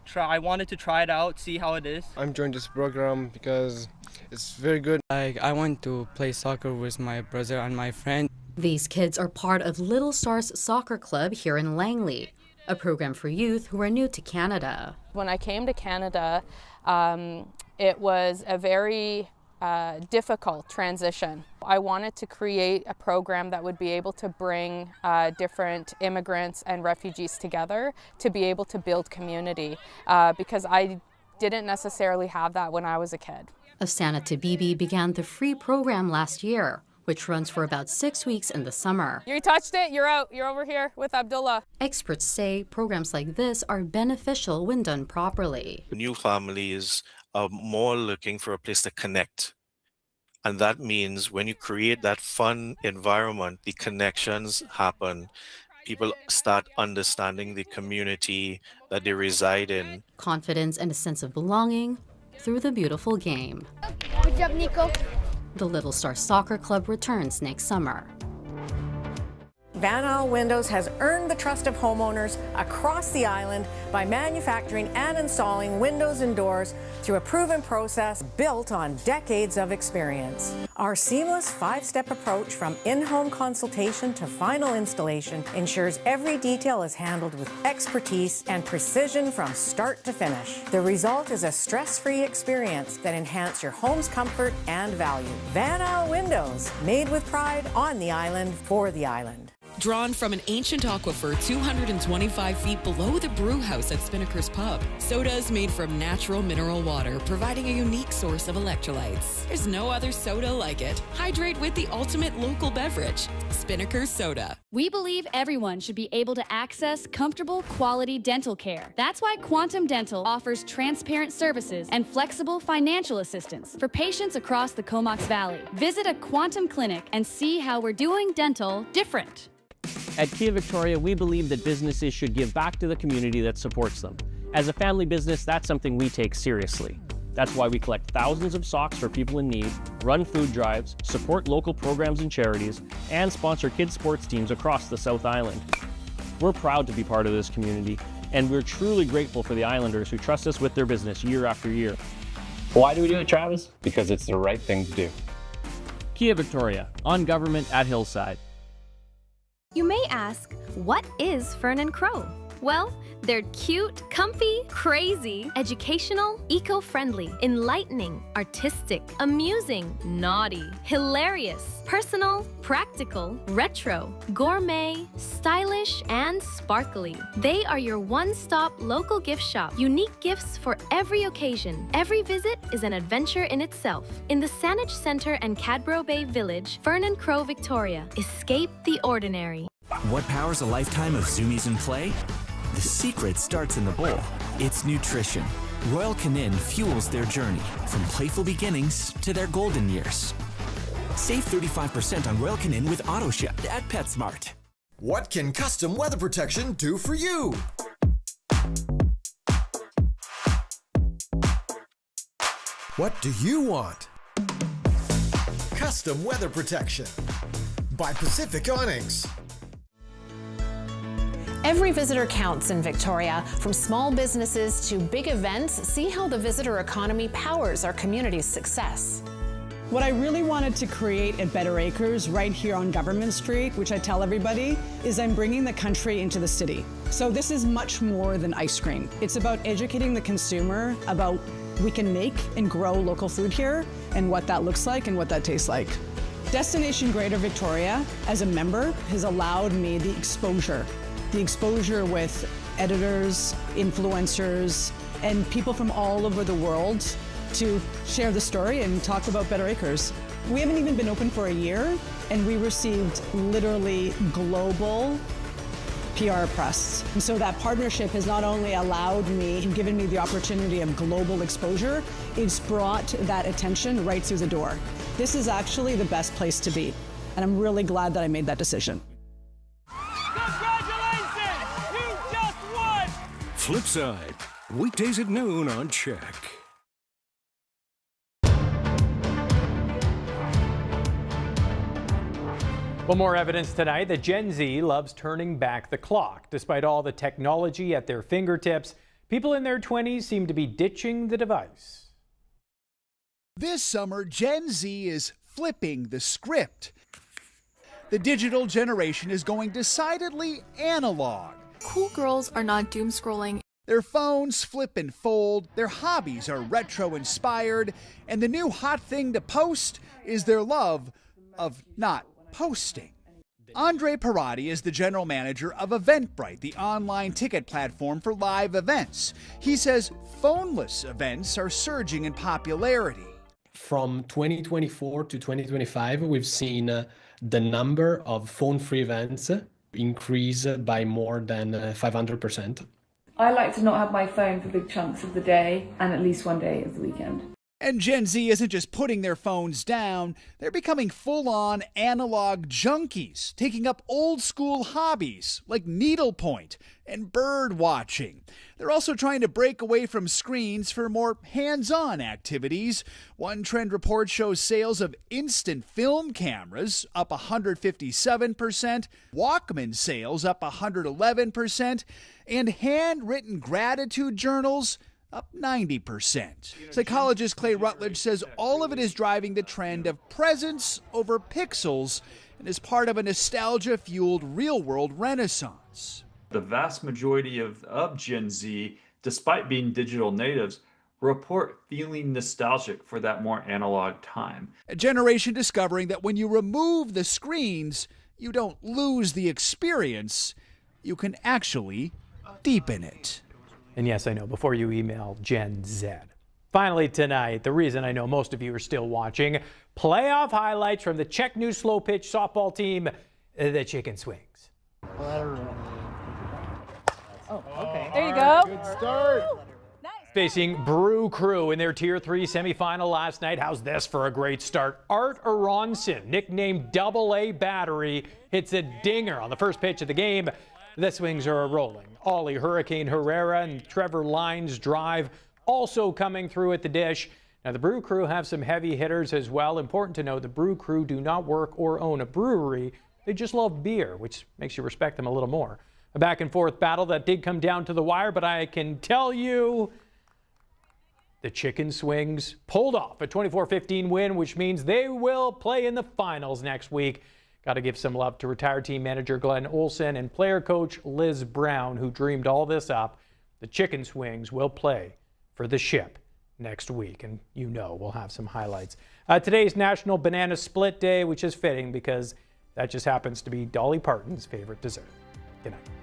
tried. I wanted to try it out, see how it is. I'm joined this program because it's very good. I want to play soccer with my brother and my friend. These kids are part of Little Stars Soccer Club here in Langley, a program for youth who are new to Canada. When I came to Canada, it was a very difficult transition. I wanted to create a program that would be able to bring different immigrants and refugees together to be able to build community because I didn't necessarily have that when I was a kid. Asana Tabibi began the free program last year, which runs for about 6 weeks in the summer. You touched it, you're out. You're over here with Abdullah. Experts say programs like this are beneficial when done properly. New families are more looking for a place to connect. And that means when you create that fun environment, the connections happen. People start understanding the community that they reside in. Confidence and a sense of belonging through the beautiful game. Good job, Nico. The Little Star Soccer Club returns next summer. Van Isle Windows has earned the trust of homeowners across the island by manufacturing and installing windows and doors through a proven process built on decades of experience. Our seamless 5-step approach from in-home consultation to final installation ensures every detail is handled with expertise and precision from start to finish. The result is a stress-free experience that enhances your home's comfort and value. Van Isle Windows, made with pride on the island for the island. Drawn from an ancient aquifer 225 feet below the brew house at Spinnaker's Pub, soda is made from natural mineral water, providing a unique source of electrolytes. There's no other soda like it. Hydrate with the ultimate local beverage, Spinnaker's Soda. We believe everyone should be able to access comfortable, quality dental care. That's why Quantum Dental offers transparent services and flexible financial assistance for patients across the Comox Valley. Visit a Quantum clinic and see how we're doing dental different. At Kia Victoria, we believe that businesses should give back to the community that supports them. As a family business, that's something we take seriously. That's why we collect thousands of socks for people in need, run food drives, support local programs and charities, and sponsor kids' sports teams across the South Island. We're proud to be part of this community, And we're truly grateful for the Islanders who trust us with their business year after year. Why do we do it, Travis? Because it's the right thing to do. Kia Victoria, on government at Hillside. You may ask, what is Fern & Crow? Well, they're cute, comfy, crazy, educational, eco-friendly, enlightening, artistic, amusing, naughty, hilarious, personal, practical, retro, gourmet, stylish, and sparkly. They are your one-stop local gift shop. Unique gifts for every occasion. Every visit is an adventure in itself. In the Saanich Centre and Cadbro Bay Village, Fern & Crow, Victoria. Escape the ordinary. What powers a lifetime of zoomies in play? The secret starts in the bowl. It's nutrition. Royal Canin fuels their journey from playful beginnings to their golden years. Save 35% on Royal Canin with AutoShip at PetSmart. What can custom weather protection do for you? What do you want? Custom weather protection by Pacific Awnings. Every visitor counts in Victoria. From small businesses to big events, see how the visitor economy powers our community's success. What I really wanted to create at Better Acres right here on Government Street, which I tell everybody, is I'm bringing the country into the city. So this is much more than ice cream. It's about educating the consumer about we can make and grow local food here and what that looks like and what that tastes like. Destination Greater Victoria, as a member, has allowed me the exposure with editors, influencers, and people from all over the world to share the story and talk about Better Acres. We haven't even been open for a year, and we received literally global PR press. And so that partnership has not only allowed me and given me the opportunity of global exposure, it's brought that attention right through the door. This is actually the best place to be, and I'm really glad that I made that decision. Flipside, weekdays at noon on CHEK. Well, more evidence tonight that Gen Z loves turning back the clock. Despite all the technology at their fingertips, people in their 20s seem to be ditching the device. This summer, Gen Z is flipping the script. The digital generation is going decidedly analog. Cool girls are not doom scrolling. Their phones flip and fold, their hobbies are retro inspired, and the new hot thing to post is their love of not posting. Andre Parati is the general manager of Eventbrite, the online ticket platform for live events. He says phoneless events are surging in popularity. From 2024 to 2025, we've seen the number of phone-free events increase by more than 500%. I like to not have my phone for big chunks of the day and at least one day of the weekend. And Gen Z isn't just putting their phones down, they're becoming full-on analog junkies, taking up old-school hobbies like needlepoint and bird watching. They're also trying to break away from screens for more hands-on activities. One trend report shows sales of instant film cameras up 157%, Walkman sales up 111%, and handwritten gratitude journals up 90%. Psychologist Clay Rutledge says all of it is driving the trend of presence over pixels and is part of a nostalgia-fueled real-world renaissance. The vast majority of Gen Z, despite being digital natives, report feeling nostalgic for that more analog time. A generation discovering that when you remove the screens, you don't lose the experience, you can actually deepen it. And yes, I know, before you email Gen Z. Finally tonight, the reason I know most of you are still watching, playoff highlights from the CHEK new slow pitch softball team, the Chicken Swings. Oh, okay. There you go. Good start. Facing Brew Crew in their Tier 3 semifinal last night. How's this for a great start? Art Aronson, nicknamed Double A Battery, hits a dinger on the first pitch of the game. The Swings are rolling. Ollie Hurricane Herrera and Trevor Lyons drive also coming through at the dish. Now, the Brew Crew have some heavy hitters as well. Important to note, the Brew Crew do not work or own a brewery. They just love beer, which makes you respect them a little more. A back and forth battle that did come down to the wire, but I can tell you the Chicken Swings pulled off a 24-15 win, which means they will play in the finals next week. Got to give some love to retired team manager Glenn Olson and player coach Liz Brown, who dreamed all this up. The Chicken Swings will play for the Ship next week, and you know we'll have some highlights. Today's National Banana Split Day, which is fitting because that just happens to be Dolly Parton's favorite dessert. Good night.